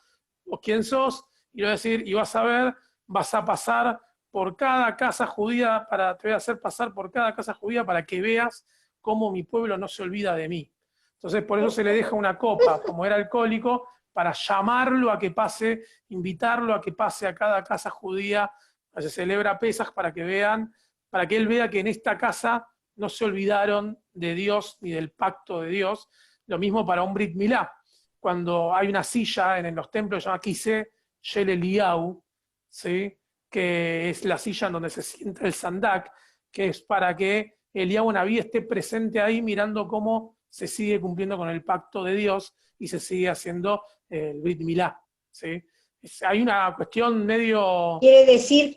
vos quién sos, y le va a decir, y vas a ver, vas a pasar por cada casa judía, te voy a hacer pasar por cada casa judía para que veas cómo mi pueblo no se olvida de mí. Entonces, por eso se le deja una copa, como era alcohólico, para llamarlo a que pase, invitarlo a que pase a cada casa judía. Se celebra Pesaj para que vean, para que él vea que en esta casa no se olvidaron de Dios ni del pacto de Dios. Lo mismo para un Brit Milá. Cuando hay una silla en los templos, se llama Kiseh Shel Eliyahu, ¿sí? Que es la silla en donde se sienta el sandak, que es para que Eliyahu Naví esté presente ahí mirando cómo se sigue cumpliendo con el pacto de Dios y se sigue haciendo el Brit Milá, ¿sí? Hay una cuestión medio... Quiere decir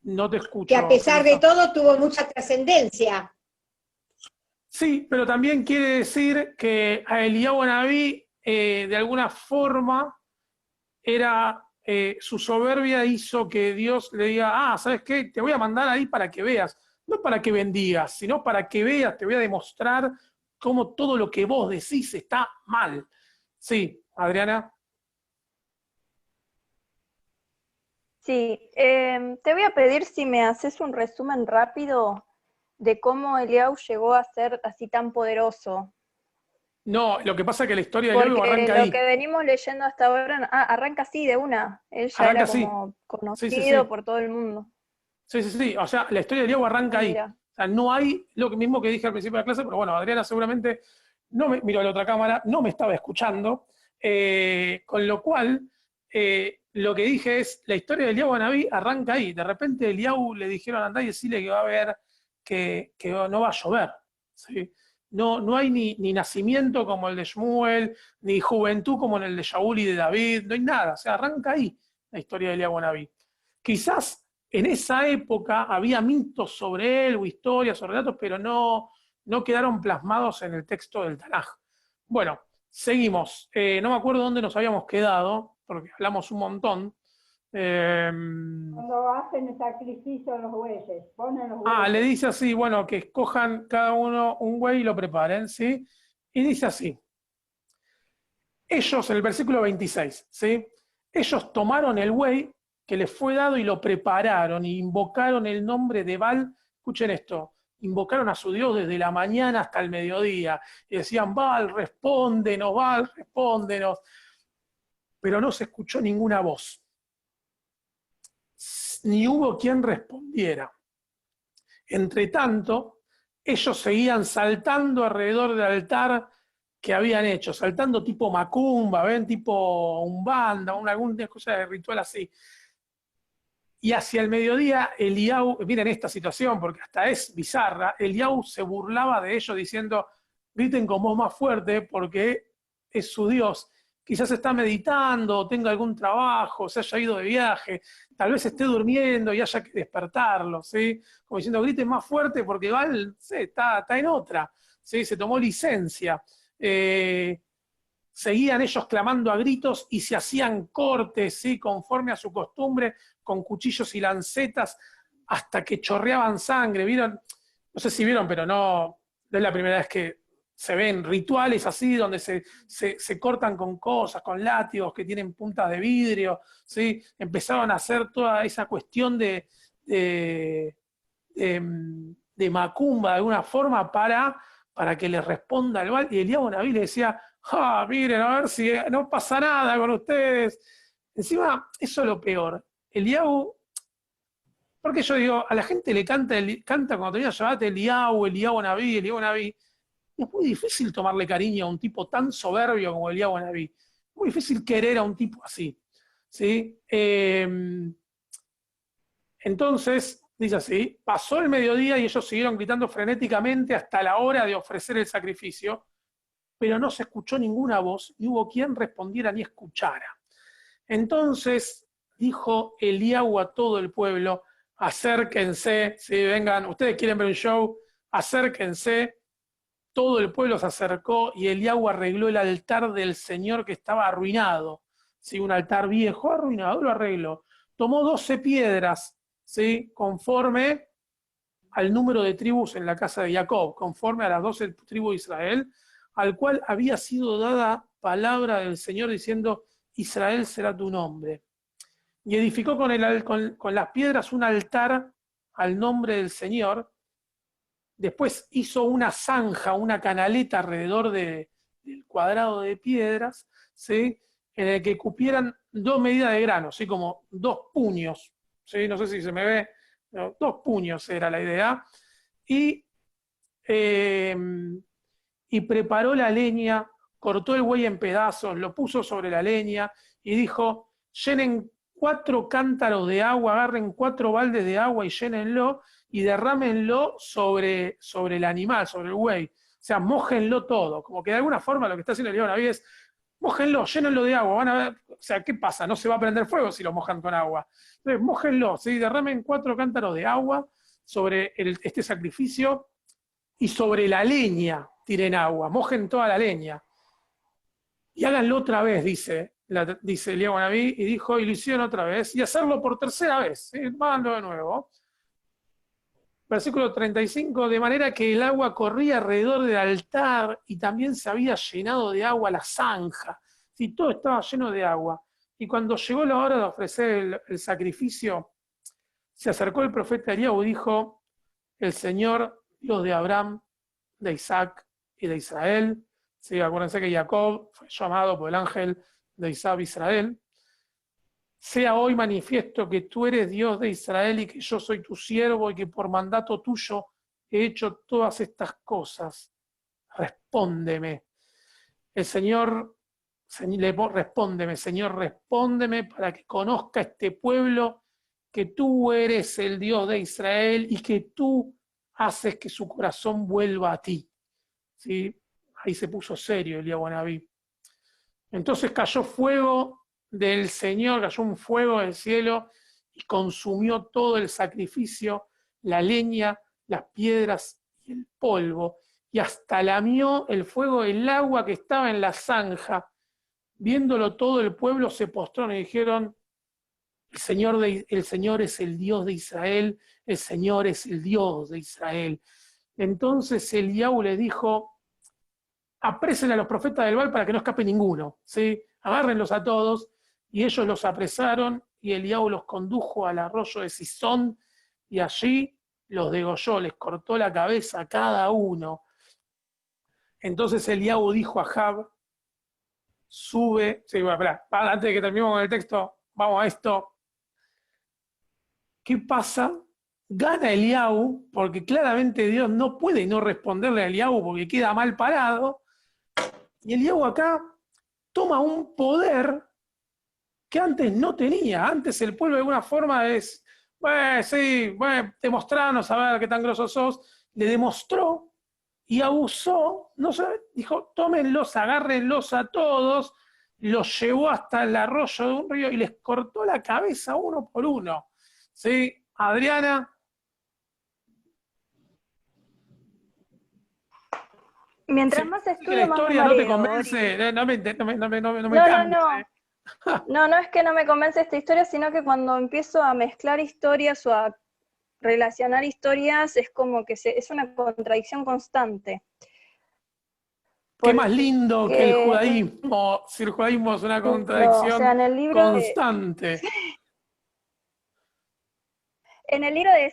No te que a escucho, pesar de Felisa. todo tuvo mucha trascendencia. Sí, pero también quiere decir que a Eliyahu Naví, de alguna forma, su soberbia hizo que Dios le diga, ¿sabes qué? Te voy a mandar ahí para que veas, no para que bendigas, sino para que veas, te voy a demostrar cómo todo lo que vos decís está mal. Sí, Adriana. Sí, te voy a pedir si me haces un resumen rápido de cómo Eliyahu llegó a ser así tan poderoso. No, lo que pasa es que la historia de Eliyahu Porque arranca lo ahí. que venimos leyendo hasta ahora, arranca así de una. Él ya Arranca era así. como Sí, sí, conocido sí. por todo el mundo. Sí, sí, sí. O sea, la historia de Eliyahu arranca Ah, ahí. mira. O sea, no hay lo mismo que dije al principio de la clase, pero bueno, Adriana seguramente no me miró a la otra cámara, no me estaba escuchando. Con lo cual, lo que dije es, la historia de Eliyahu Anabí arranca ahí. De repente Eliyahu le dijeron, andá y decirle que va a haber, que no va a llover. ¿Sí? No hay ni nacimiento como el de Shmuel, ni juventud como en el de Shaul y de David, no hay nada. O sea, arranca ahí la historia de Eliyahu Anabí. Quizás en esa época había mitos sobre él o historias o relatos, pero no quedaron plasmados en el texto del Tanaj. Bueno, seguimos. No me acuerdo dónde nos habíamos quedado, porque hablamos un montón. Cuando hacen el sacrificio de los bueyes, ponen los bueyes. Le dice así, bueno, que escojan cada uno un buey y lo preparen, ¿sí? Y dice así, ellos, en el versículo 26, ¿sí? Ellos tomaron el buey que les fue dado y lo prepararon y invocaron el nombre de Baal. Escuchen esto, invocaron a su Dios desde la mañana hasta el mediodía y decían, Baal, respóndenos, pero no se escuchó ninguna voz, ni hubo quien respondiera. Entre tanto, ellos seguían saltando alrededor del altar que habían hecho, saltando tipo macumba, ¿ven? Tipo umbanda, alguna cosa de ritual así. Y hacia el mediodía, Eliyahu, miren esta situación, porque hasta es bizarra, Eliyahu se burlaba de ellos diciendo, griten con voz más fuerte porque es su Dios. Quizás está meditando, tenga algún trabajo, se haya ido de viaje, tal vez esté durmiendo y haya que despertarlo, ¿sí? Como diciendo, griten más fuerte porque igual sí, está en otra, ¿sí? Se tomó licencia. Seguían ellos clamando a gritos y se hacían cortes, ¿sí? Conforme a su costumbre, con cuchillos y lancetas, hasta que chorreaban sangre. ¿Vieron? No sé si vieron, pero no es la primera vez que se ven rituales así, donde se cortan con cosas, con látigos que tienen puntas de vidrio, ¿sí? Empezaron a hacer toda esa cuestión de macumba de alguna forma para que le responda al Baal. Y Eliyahu Naví le decía, miren, a ver si no pasa nada con ustedes. Encima, eso es lo peor. Eliyahu, porque yo digo, a la gente le canta cuando tenía Shabbat Eliyahu Naví. Es muy difícil tomarle cariño a un tipo tan soberbio como Eliyahu Naví. Muy difícil querer a un tipo así. ¿Sí? Entonces, dice así, pasó el mediodía y ellos siguieron gritando frenéticamente hasta la hora de ofrecer el sacrificio, pero no se escuchó ninguna voz y hubo quien respondiera ni escuchara. Entonces dijo Eliyahu a todo el pueblo, acérquense, si vengan, ustedes quieren ver un show, acérquense. Todo el pueblo se acercó y Eliyahu arregló el altar del Señor que estaba arruinado, ¿sí? Un altar viejo, arruinado, lo arregló. Tomó 12 piedras, ¿sí? Conforme al número de tribus en la casa de Jacob, conforme a las 12 tribus de Israel, al cual había sido dada palabra del Señor diciendo, Israel será tu nombre. Y edificó con las piedras un altar al nombre del Señor. Después hizo una zanja, una canaleta alrededor del cuadrado de piedras, ¿sí? En el que cupieran 2 medidas de grano, ¿sí? Como 2 puños, ¿sí? No sé si se me ve, no, 2 puños era la idea. Y preparó la leña, cortó el buey en pedazos, lo puso sobre la leña y dijo, llenen 4 cántaros de agua, agarren 4 baldes de agua y llénenlo y derrámenlo sobre el animal, sobre el buey. O sea, mójenlo todo. Como que de alguna forma lo que está haciendo Eliyahu Naví es, mójenlo, llénenlo de agua, van a ver, o sea, ¿qué pasa? No se va a prender fuego si lo mojan con agua. Entonces, mójenlo, ¿sí? Derramen 4 cántaros de agua sobre este sacrificio y sobre la leña tiren agua, mojen toda la leña. Y háganlo otra vez, dice Eliyahu Naví, y dijo, y lo hicieron otra vez, y hacerlo por tercera vez, ¿sí? Háganlo de nuevo. Versículo 35, de manera que el agua corría alrededor del altar y también se había llenado de agua la zanja, ¿sí? Todo estaba lleno de agua. Y cuando llegó la hora de ofrecer el sacrificio, se acercó el profeta Eliyahu y dijo, el Señor, Dios de Abraham, de Isaac y de Israel, ¿sí? Acuérdense que Jacob fue llamado por el ángel de Isaac Israel, sea hoy manifiesto que tú eres Dios de Israel y que yo soy tu siervo y que por mandato tuyo he hecho todas estas cosas. Respóndeme. El Señor respóndeme, Señor, respóndeme para que conozca este pueblo que tú eres el Dios de Israel y que tú haces que su corazón vuelva a ti. ¿Sí? Ahí se puso serio Eliyahu Naví. Entonces cayó fuego del Señor, cayó un fuego del cielo y consumió todo el sacrificio, la leña, las piedras y el polvo, y hasta lamió el fuego el agua que estaba en la zanja. Viéndolo todo el pueblo se postró y dijeron, el Señor es el Dios de Israel, el Señor es el Dios de Israel. Entonces Eliyahu le dijo, apresen a los profetas del Baal para que no escape ninguno, ¿sí? Agárrenlos a todos, y ellos los apresaron, y Eliyahu los condujo al arroyo de Sison, y allí los degolló, les cortó la cabeza a cada uno. Entonces Eliyahu dijo a Ahab, sube, sí, bueno, espera, antes de que terminemos con el texto, vamos a esto. ¿Qué pasa gana Eliyahu, porque claramente Dios no puede no responderle a Eliyahu porque queda mal parado, y Eliyahu acá toma un poder que antes no tenía. Antes el pueblo de alguna forma es, bueno, sí, bueno, demostranos a ver qué tan grosos sos. Le demostró y abusó, no sé, dijo, tómenlos, agárrenlos a todos, los llevó hasta el arroyo de un río y les cortó la cabeza uno por uno. ¿Sí? Adriana. Mientras Sí, más la estudio, más me historia no te mareo, convence, Ori. no me No, cambies. no, no es que no me convence esta historia, sino que cuando empiezo a mezclar historias o a relacionar historias, es como que es una contradicción constante. Qué más lindo que el Porque, judaísmo, si el judaísmo es una o sea, contradicción en el libro constante. en el libro de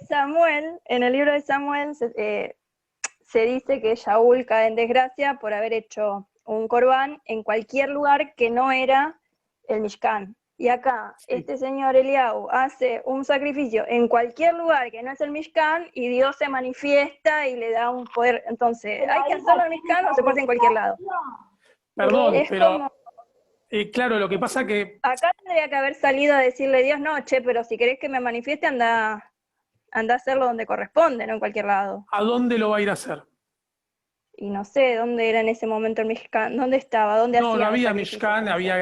Samuel se dice que Shaul cae en desgracia por haber hecho un corbán en cualquier lugar que no era el Mishkan. Y acá, Sí. este señor Eliyahu hace un sacrificio en cualquier lugar que no es el Mishkan y Dios se manifiesta y le da un poder. Entonces, ¿hay que hacerlo en el Mishkan o se puede hacer en cualquier lado? Perdón, Es pero como, claro, lo que pasa que acá tendría que haber salido a decirle Dios, no, che, pero si querés que me manifieste, anda a hacerlo donde corresponde, no en cualquier lado. ¿a dónde lo va a ir a hacer? Y no sé dónde era en ese momento el Mishkan, dónde estaba, dónde No, hacían no los había sacrificios. Mishkan, había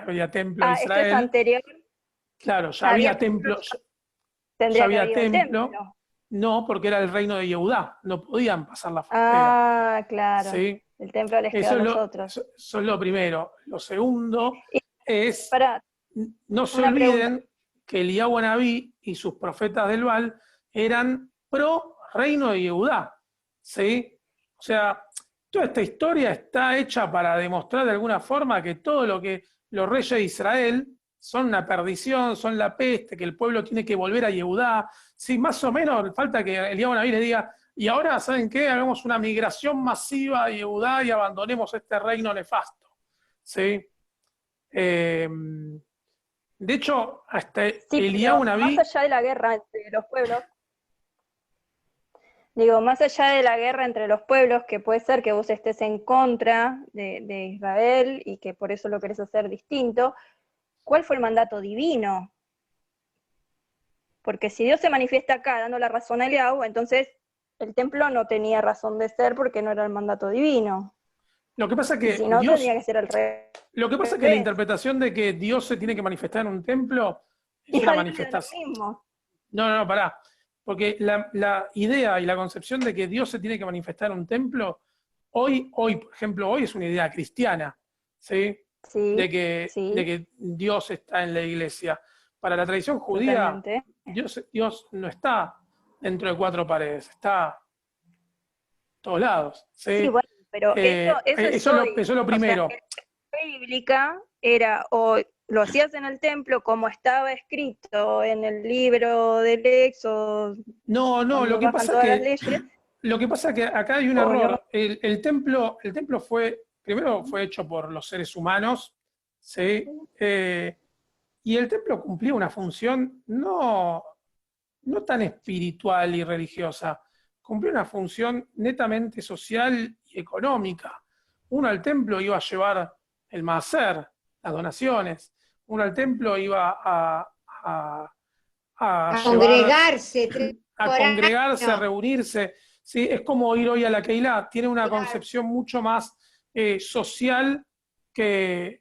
había templo de Esto es Israel. anterior. Claro, ya había templo, ya Tendría que haber había ido al templo. templo. No, porque era el reino de Yehudá, no podían pasar la frontera. Ah, claro. ¿Sí? El templo les quedó a los otros. Eso es lo primero. Lo segundo Y es, pará, no se una pregunta. olviden que Eliyahu Anabí y sus profetas del Baal eran pro reino de Yehudá. ¿Sí? O sea, toda esta historia está hecha para demostrar de alguna forma que todo lo que los reyes de Israel son una perdición, son la peste, que el pueblo tiene que volver a Yehudá. Sí, más o menos falta que Eliyahu Anabí les diga, y ahora, ¿saben qué? Hagamos una migración masiva a Yehudá y abandonemos este reino nefasto. ¿Sí? De hecho, hasta Sí, Eliyahu pero Anabí, más allá de la guerra entre los pueblos, digo, más allá de la guerra entre los pueblos, que puede ser que vos estés en contra de Israel y que por eso lo querés hacer distinto, ¿cuál fue el mandato divino? Porque si Dios se manifiesta acá dando la razón a Eliyahu, entonces el templo no tenía razón de ser porque no era el mandato divino. lo que pasa es Y que si no, Dios, tendría que ser al revés. lo que pasa es que la interpretación de que Dios se tiene que manifestar en un templo es Y una hoy es lo manifestación. mismo. No, pará. Porque la idea y la concepción de que Dios se tiene que manifestar en un templo, hoy, por ejemplo, hoy es una idea cristiana, ¿sí? Sí, de que Dios está en la iglesia. Para la tradición judía, totalmente. Dios no está dentro de cuatro paredes, está en todos lados. ¿Sí? Sí, bueno, pero eso es hoy. Eso es lo primero. O sea, la ley bíblica era o lo hacías en el templo como estaba escrito en el libro del Éxodo. No, lo que pasa es que acá hay un error. No. El templo primero fue hecho por los seres humanos, ¿sí? Y el templo cumplía una función no tan espiritual y religiosa, cumplía una función netamente social y económica. Uno al templo iba a llevar el maaser, las donaciones. Uno al templo iba a congregarse, a reunirse. ¿Sí? Es como ir hoy a la Keilah, tiene una concepción mucho más social que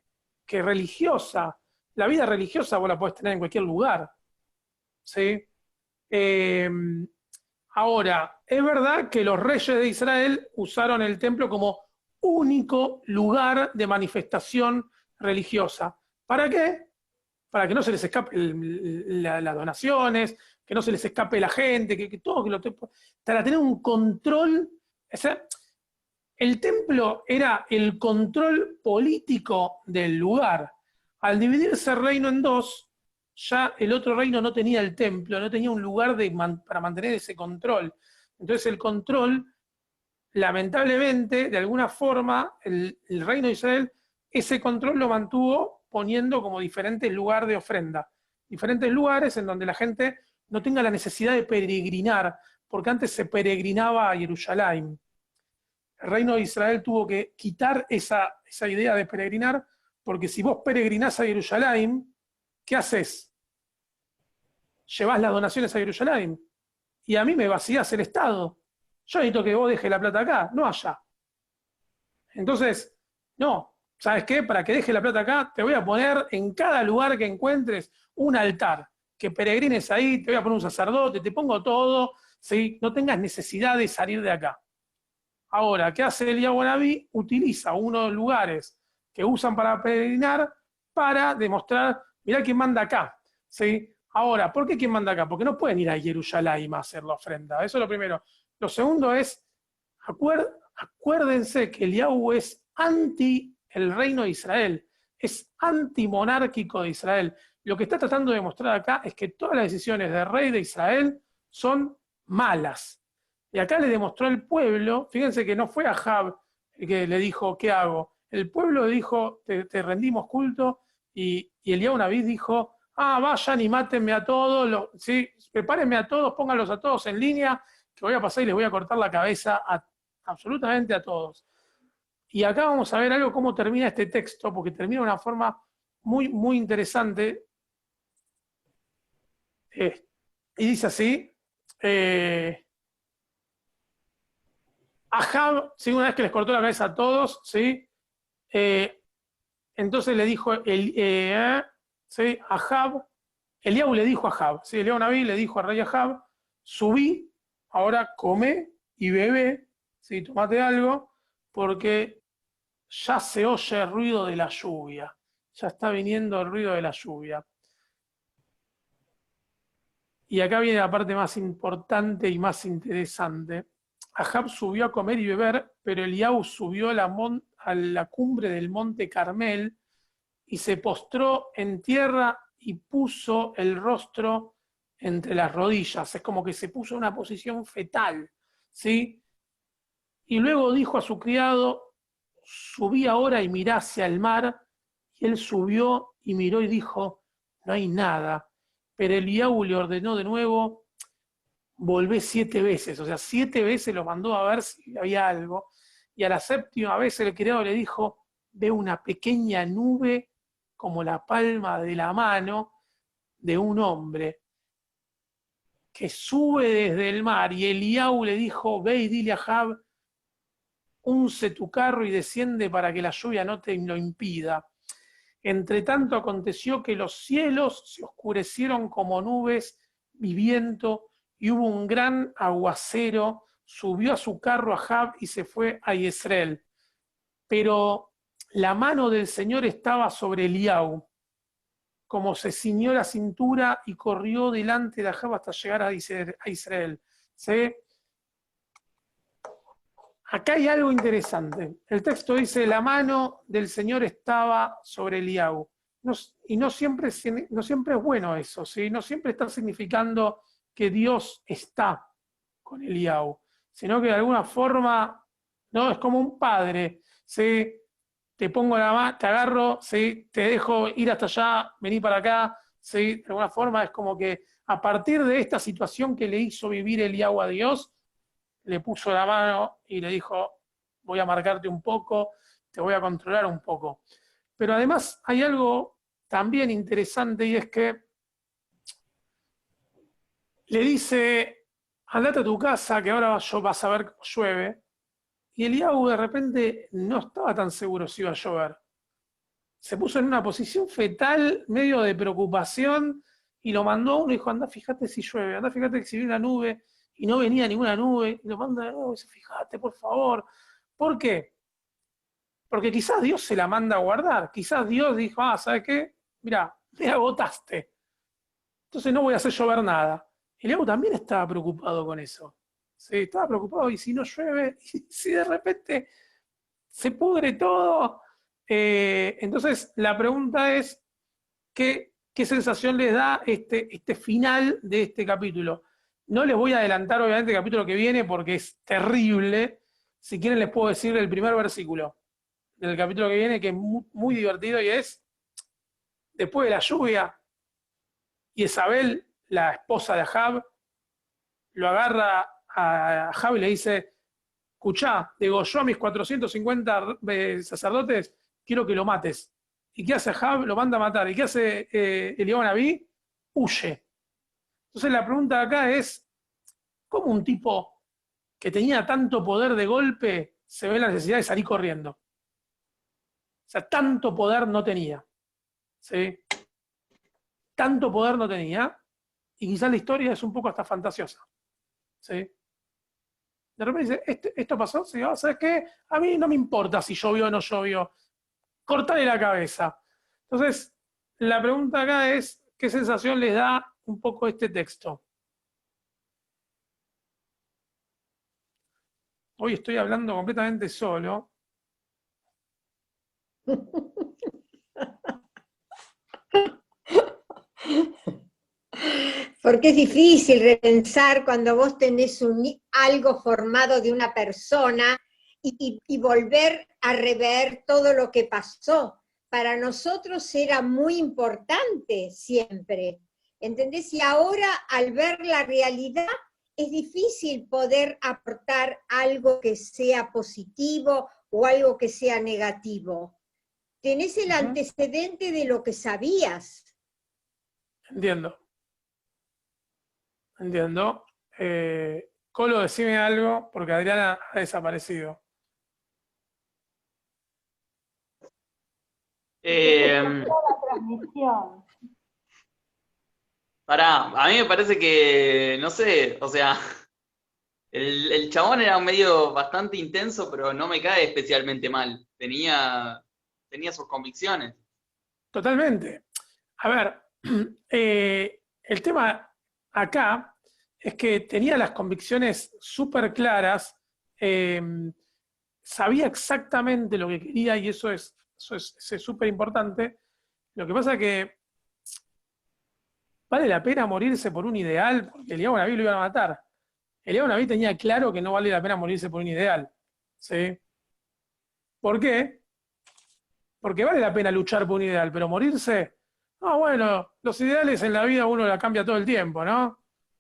religiosa. La vida religiosa vos la podés tener en cualquier lugar. ¿Sí? Ahora, es verdad que los reyes de Israel usaron el templo como único lugar de manifestación religiosa. ¿Para qué? Para que no se les escape las donaciones, que no se les escape la gente, que todo, para tener un control. O sea, el templo era el control político del lugar. Al dividirse el reino en dos, ya el otro reino no tenía el templo, no tenía un lugar para mantener ese control. Entonces el control, lamentablemente, de alguna forma, el reino de Israel, ese control lo mantuvo poniendo como diferentes lugares de ofrenda. Diferentes lugares en donde la gente no tenga la necesidad de peregrinar, porque antes se peregrinaba a Jerusalén. El reino de Israel tuvo que quitar esa idea de peregrinar, porque si vos peregrinás a Jerusalén, ¿qué haces? Llevás las donaciones a Jerusalén, y a mí me vacías el Estado. Yo necesito que vos dejes la plata acá, no allá. Entonces, no, ¿sabes qué? Para que deje la plata acá, te voy a poner en cada lugar que encuentres un altar, que peregrines ahí, te voy a poner un sacerdote, te pongo todo, ¿sí? No tengas necesidad de salir de acá. Ahora, ¿qué hace Eliyahu Anabí? Utiliza uno de los lugares que usan para peregrinar para demostrar, mirá quién manda acá, ¿sí? Ahora, ¿por qué quién manda acá? Porque no pueden ir a Jerusalén a hacer la ofrenda, eso es lo primero. Lo segundo es, acuérdense que Eliyahu es anti el reino de Israel, es antimonárquico de Israel. Lo que está tratando de demostrar acá es que todas las decisiones del rey de Israel son malas. Y acá le demostró al pueblo, fíjense que no fue Ahab el que le dijo, ¿qué hago? El pueblo dijo, te rendimos culto, y Eliyahu Anabí dijo, vayan y mátenme a todos, ¿sí? Prepárenme a todos, pónganlos a todos en línea, que voy a pasar y les voy a cortar la cabeza absolutamente a todos. Y acá vamos a ver algo, cómo termina este texto, porque termina de una forma muy, muy interesante. Y dice así, Ahab, ¿sí? Una vez que les cortó la cabeza a todos, ¿sí? Entonces le dijo, ¿sí? Ahab, Eliyahu le dijo a Ahab, ¿sí? Eliyahu Anabí le dijo al rey Ahab, subí, ahora come y bebe, ¿sí? Tomate algo, porque ya se oye el ruido de la lluvia, ya está viniendo el ruido de la lluvia. Y acá viene la parte más importante y más interesante. Ahab subió a comer y beber, pero Eliyahu subió a la cumbre del monte Carmel y se postró en tierra y puso el rostro entre las rodillas. Es como que se puso en una posición fetal, ¿sí? Y luego dijo a su criado, subí ahora y mirá hacia el mar. Y él subió y miró y dijo, no hay nada. Pero Eliyahu le ordenó de nuevo, volvé 7 veces. O sea, 7 veces lo mandó a ver si había algo. Y a la 7ª vez el criado le dijo, ve una pequeña nube como la palma de la mano de un hombre que sube desde el mar. Y Eliyahu le dijo, ve y dile a Ahab, unce tu carro y desciende para que la lluvia no te lo impida. Entre tanto aconteció que los cielos se oscurecieron como nubes y viento, y hubo un gran aguacero, subió a su carro Ahab y se fue a Jezreel. Pero la mano del Señor estaba sobre Eliyahu, como se ciñó la cintura y corrió delante de Ahab hasta llegar a Israel. ¿Sí? Acá hay algo interesante. El texto dice, la mano del Señor estaba sobre Eliyahu. Y no siempre es bueno eso, ¿sí? No siempre está significando que Dios está con Eliyahu, sino que de alguna forma, no, es como un padre, ¿sí? Te pongo la mano, te agarro, ¿sí? Te dejo ir hasta allá, vení para acá, ¿sí? De alguna forma es como que a partir de esta situación que le hizo vivir Eliyahu a Dios, le puso la mano y le dijo, voy a marcarte un poco, te voy a controlar un poco. Pero además hay algo también interesante, y es que le dice, andate a tu casa, que ahora vas a ver cómo llueve. Y Eliyahu de repente no estaba tan seguro si iba a llover. Se puso en una posición fetal, medio de preocupación, y lo mandó a uno y dijo, anda, fíjate si llueve, anda, fíjate si viene una nube. Y no venía ninguna nube, y lo manda de nuevo y dice, fíjate, por favor. ¿Por qué? Porque quizás Dios se la manda a guardar. Quizás Dios dijo, ¿sabes qué? Mirá, me agotaste. Entonces no voy a hacer llover nada. Eliyahu también estaba preocupado con eso. Sí, estaba preocupado, y si no llueve, y si de repente se pudre todo. Entonces la pregunta es, ¿qué sensación les da este final de este capítulo? No les voy a adelantar obviamente el capítulo que viene porque es terrible. Si quieren les puedo decir el primer versículo del capítulo que viene, que es muy, muy divertido, y es, después de la lluvia, Jezabel la esposa de Ahab, lo agarra a Ahab y le dice, escuchá, degolló a mis 450 sacerdotes, quiero que lo mates. ¿Y qué hace Ahab? Lo manda a matar. ¿Y qué hace Eliyahu Nabí? Huye. Entonces la pregunta acá es, ¿cómo un tipo que tenía tanto poder de golpe se ve la necesidad de salir corriendo? O sea, tanto poder no tenía. ¿Sí? Tanto poder no tenía, y quizás la historia es un poco hasta fantasiosa. ¿Sí? De repente dice, ¿esto pasó? ¿Sí? ¿Sabes qué? A mí no me importa si llovió o no llovió. Cortale la cabeza. Entonces, la pregunta acá es, ¿qué sensación les da un poco este texto? Hoy estoy hablando completamente solo. Porque es difícil repensar cuando vos tenés algo formado de una persona y volver a rever todo lo que pasó. Para nosotros era muy importante siempre, ¿entendés? Y ahora al ver la realidad es difícil poder aportar algo que sea positivo o algo que sea negativo. Tenés el antecedente de lo que sabías. Entiendo. Colo, decime algo, porque Adriana ha desaparecido. La transmisión. A mí me parece que, no sé, o sea, el chabón era medio bastante intenso, pero no me cae especialmente mal. Tenía sus convicciones. Totalmente. A ver, el tema acá es que tenía las convicciones súper claras, sabía exactamente lo que quería y eso es súper importante. Lo que pasa es que vale la pena morirse por un ideal, porque Eliyahu Nabí lo iban a matar. Eliyahu Nabí tenía claro que no vale la pena morirse por un ideal. ¿Sí? ¿Por qué? Porque vale la pena luchar por un ideal, pero morirse, no, bueno, los ideales en la vida uno la cambia todo el tiempo, ¿no?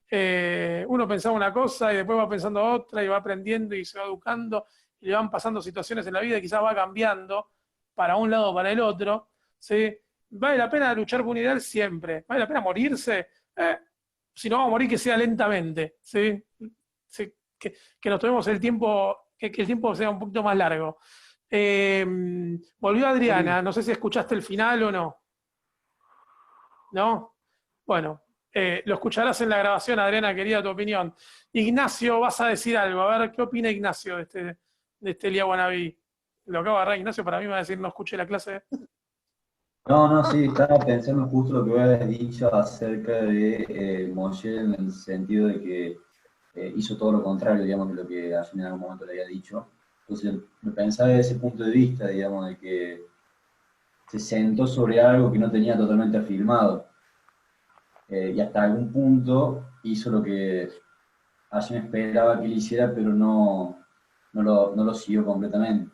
Uno pensaba una cosa y después va pensando otra y va aprendiendo y se va educando y le van pasando situaciones en la vida y quizás va cambiando para un lado o para el otro, ¿sí? Vale la pena luchar por un ideal siempre, vale la pena morirse, si no vamos a morir que sea lentamente, ¿sí? Sí, que nos tomemos el tiempo, que el tiempo sea un poquito más largo. Volvió Adriana, no sé si escuchaste el final o no. ¿No? Bueno, lo escucharás en la grabación, Adriana, querida, tu opinión. Ignacio, vas a decir algo. A ver, ¿qué opina Ignacio de este Eliyahu Nabí? Lo acabo de agarrar Ignacio, para mí me va a decir no escuché la clase. No, sí, estaba pensando justo lo que vos habías dicho acerca de Moshe en el sentido de que hizo todo lo contrario, digamos, de lo que Hashem en algún momento le había dicho. Entonces, me pensaba desde ese punto de vista, digamos, de que se sentó sobre algo que no tenía totalmente afirmado. Y hasta algún punto hizo lo que Hashem esperaba que él hiciera, pero no lo siguió completamente.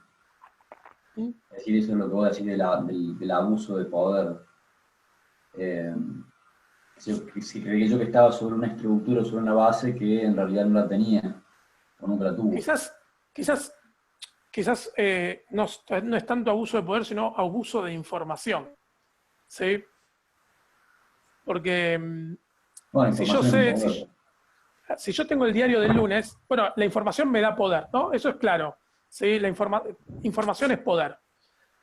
Es decir, eso es lo que voy a decir del abuso de poder. Se creyó que estaba sobre una estructura, sobre una base que en realidad no la tenía, o nunca la tuvo. Quizás no es tanto abuso de poder, sino abuso de información. ¿Sí? Porque Bueno, si yo tengo el diario del lunes, bueno, la información me da poder, ¿no? Eso es claro. ¿Sí? La información es poder.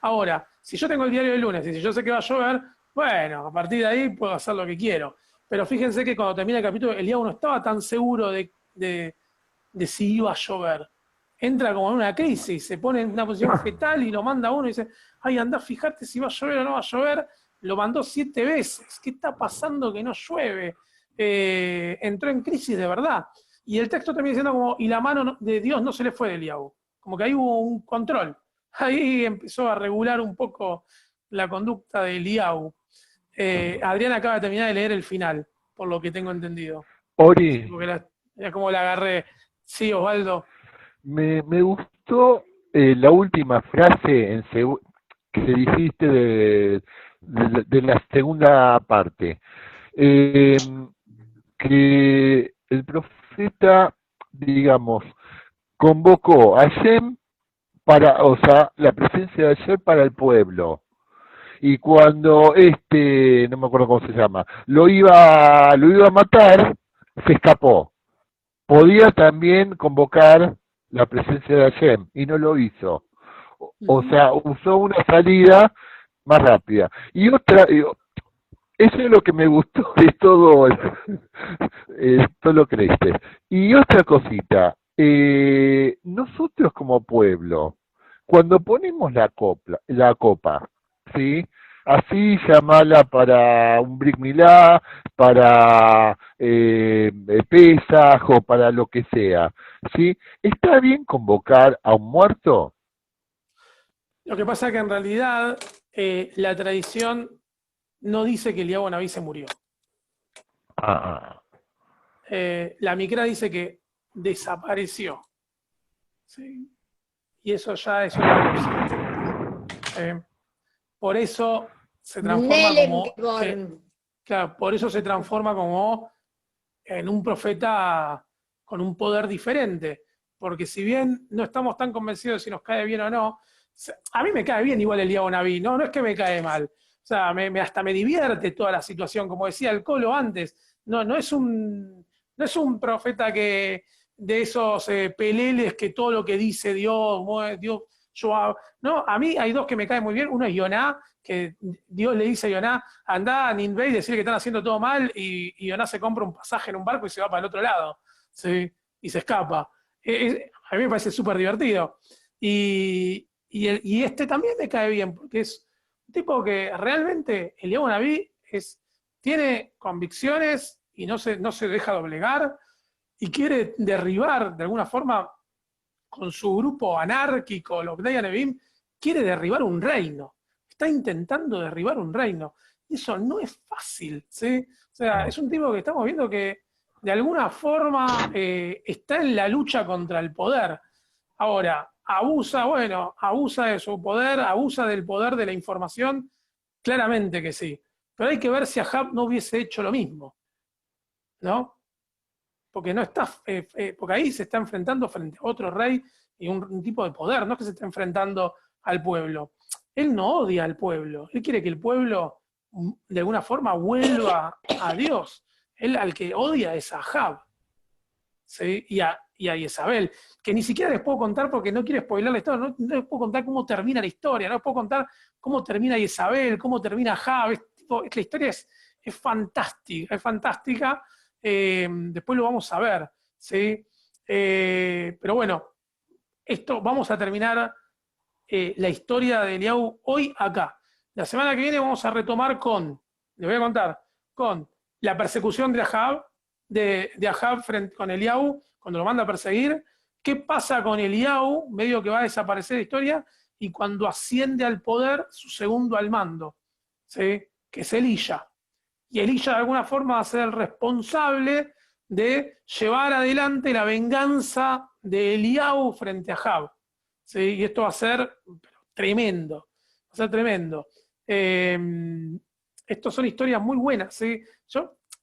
Ahora, si yo tengo el diario del lunes y si yo sé que va a llover, bueno, a partir de ahí puedo hacer lo que quiero. Pero fíjense que cuando termina el capítulo, Eliyahu no estaba tan seguro de si iba a llover. Entra como en una crisis, se pone en una posición fetal y lo manda a uno y dice, ay, andá, fíjate si va a llover o no va a llover. Lo mandó 7 veces. ¿Qué está pasando que no llueve? Entró en crisis de verdad. Y el texto termina diciendo como, y la mano de Dios no se le fue de Eliyahu. Como que ahí hubo un control. Ahí empezó a regular un poco la conducta de Eliyahu. Adrián acaba de terminar de leer el final, por lo que tengo entendido. Ori. Era como la agarré. Sí, Osvaldo. Me gustó la última frase que dijiste de la segunda parte. que el profeta, digamos, convocó a Hashem para, o sea, la presencia de Hashem para el pueblo. Y cuando no me acuerdo cómo se llama, lo iba a matar, se escapó. Podía también convocar la presencia de Hashem y no lo hizo. O sea, usó una salida más rápida. Y otra, eso es lo que me gustó de todo, todo lo que leíste. Y otra cosita, nosotros como pueblo, cuando ponemos la copa, ¿sí? Así llamala para un Brit Milá, para Pesaj o para lo que sea, ¿sí? ¿Está bien convocar a un muerto? Lo que pasa es que en realidad la tradición no dice que Eliyahu Naví se murió. La Mikra dice que desapareció. ¿Sí? Y eso ya es otra cosa. Por eso se transforma claro, por eso se transforma como en un profeta con un poder diferente. Porque si bien no estamos tan convencidos de si nos cae bien o no, a mí me cae bien igual Eliyahu Naví, no es que me cae mal. O sea, hasta me divierte toda la situación, como decía el Colo antes. No es un profeta que de esos peleles que todo lo que dice Dios, no, a mí hay dos que me caen muy bien. Uno es Yoná, que Dios le dice a Yoná, andá a Ninvé y decirle que están haciendo todo mal, y Yoná se compra un pasaje en un barco y se va para el otro lado, ¿sí? Y se escapa. A mí me parece súper divertido. Y este también me cae bien, porque es un tipo que realmente, Eliyahu Naví, tiene convicciones y no se deja doblegar, y quiere derribar de alguna forma con su grupo anárquico, los Bnei Anevim, quiere derribar un reino. Está intentando derribar un reino. Y eso no es fácil, ¿sí? O sea, es un tipo que estamos viendo que de alguna forma está en la lucha contra el poder. Ahora, abusa de su poder, abusa del poder de la información, claramente que sí. Pero hay que ver si Ahab no hubiese hecho lo mismo, ¿no? Porque no está, porque ahí se está enfrentando frente a otro rey y un tipo de poder, no es que se está enfrentando al pueblo. Él no odia al pueblo, él quiere que el pueblo de alguna forma vuelva a Dios. Él al que odia es a Ahab, ¿sí? y a Jezabel, que ni siquiera les puedo contar porque no quiero spoiler la historia, no les puedo contar cómo termina la historia, no les puedo contar cómo termina Jezabel, cómo termina Ahab. La historia es fantástica. Después lo vamos a ver, ¿sí? Pero bueno, vamos a terminar la historia de Eliyahu hoy acá. La semana que viene vamos a retomar les voy a contar, con la persecución de Ahab, de Ahab con Eliyahu, cuando lo manda a perseguir, qué pasa con Eliyahu, medio que va a desaparecer la historia, y cuando asciende al poder su segundo al mando, ¿sí? Que es Elisha. Y Elisha de alguna forma va a ser el responsable de llevar adelante la venganza de Eliyahu frente a Ahab. ¿Sí? Y esto va a ser tremendo. Va a ser tremendo. Estas son historias muy buenas. ¿Sí?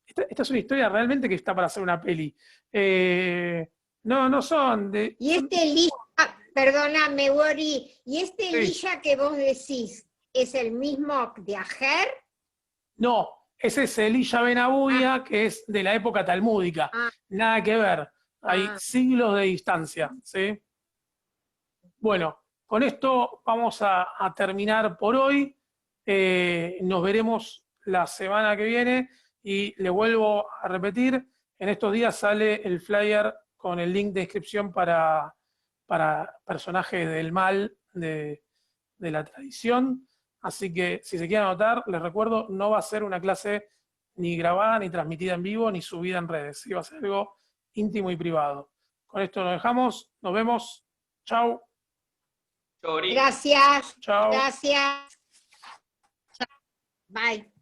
Esta es una historia realmente que está para hacer una peli. No son de... Y este Elisha, perdóname, Wori, y este Elisha que vos decís, ¿es el mismo de Ajer? No, ese es Elisha ben Abuya, que es de la época talmúdica. Nada que ver. Hay siglos de distancia, ¿sí? Bueno, con esto vamos a terminar por hoy. Nos veremos la semana que viene y le vuelvo a repetir, en estos días sale el flyer con el link de inscripción para personajes del mal de la tradición. Así que si se quieren anotar, les recuerdo, no va a ser una clase ni grabada, ni transmitida en vivo, ni subida en redes. ¿Sí? Va a ser algo íntimo y privado. Con esto nos dejamos. Nos vemos. Chau. Gracias. Chao. Gracias. Bye.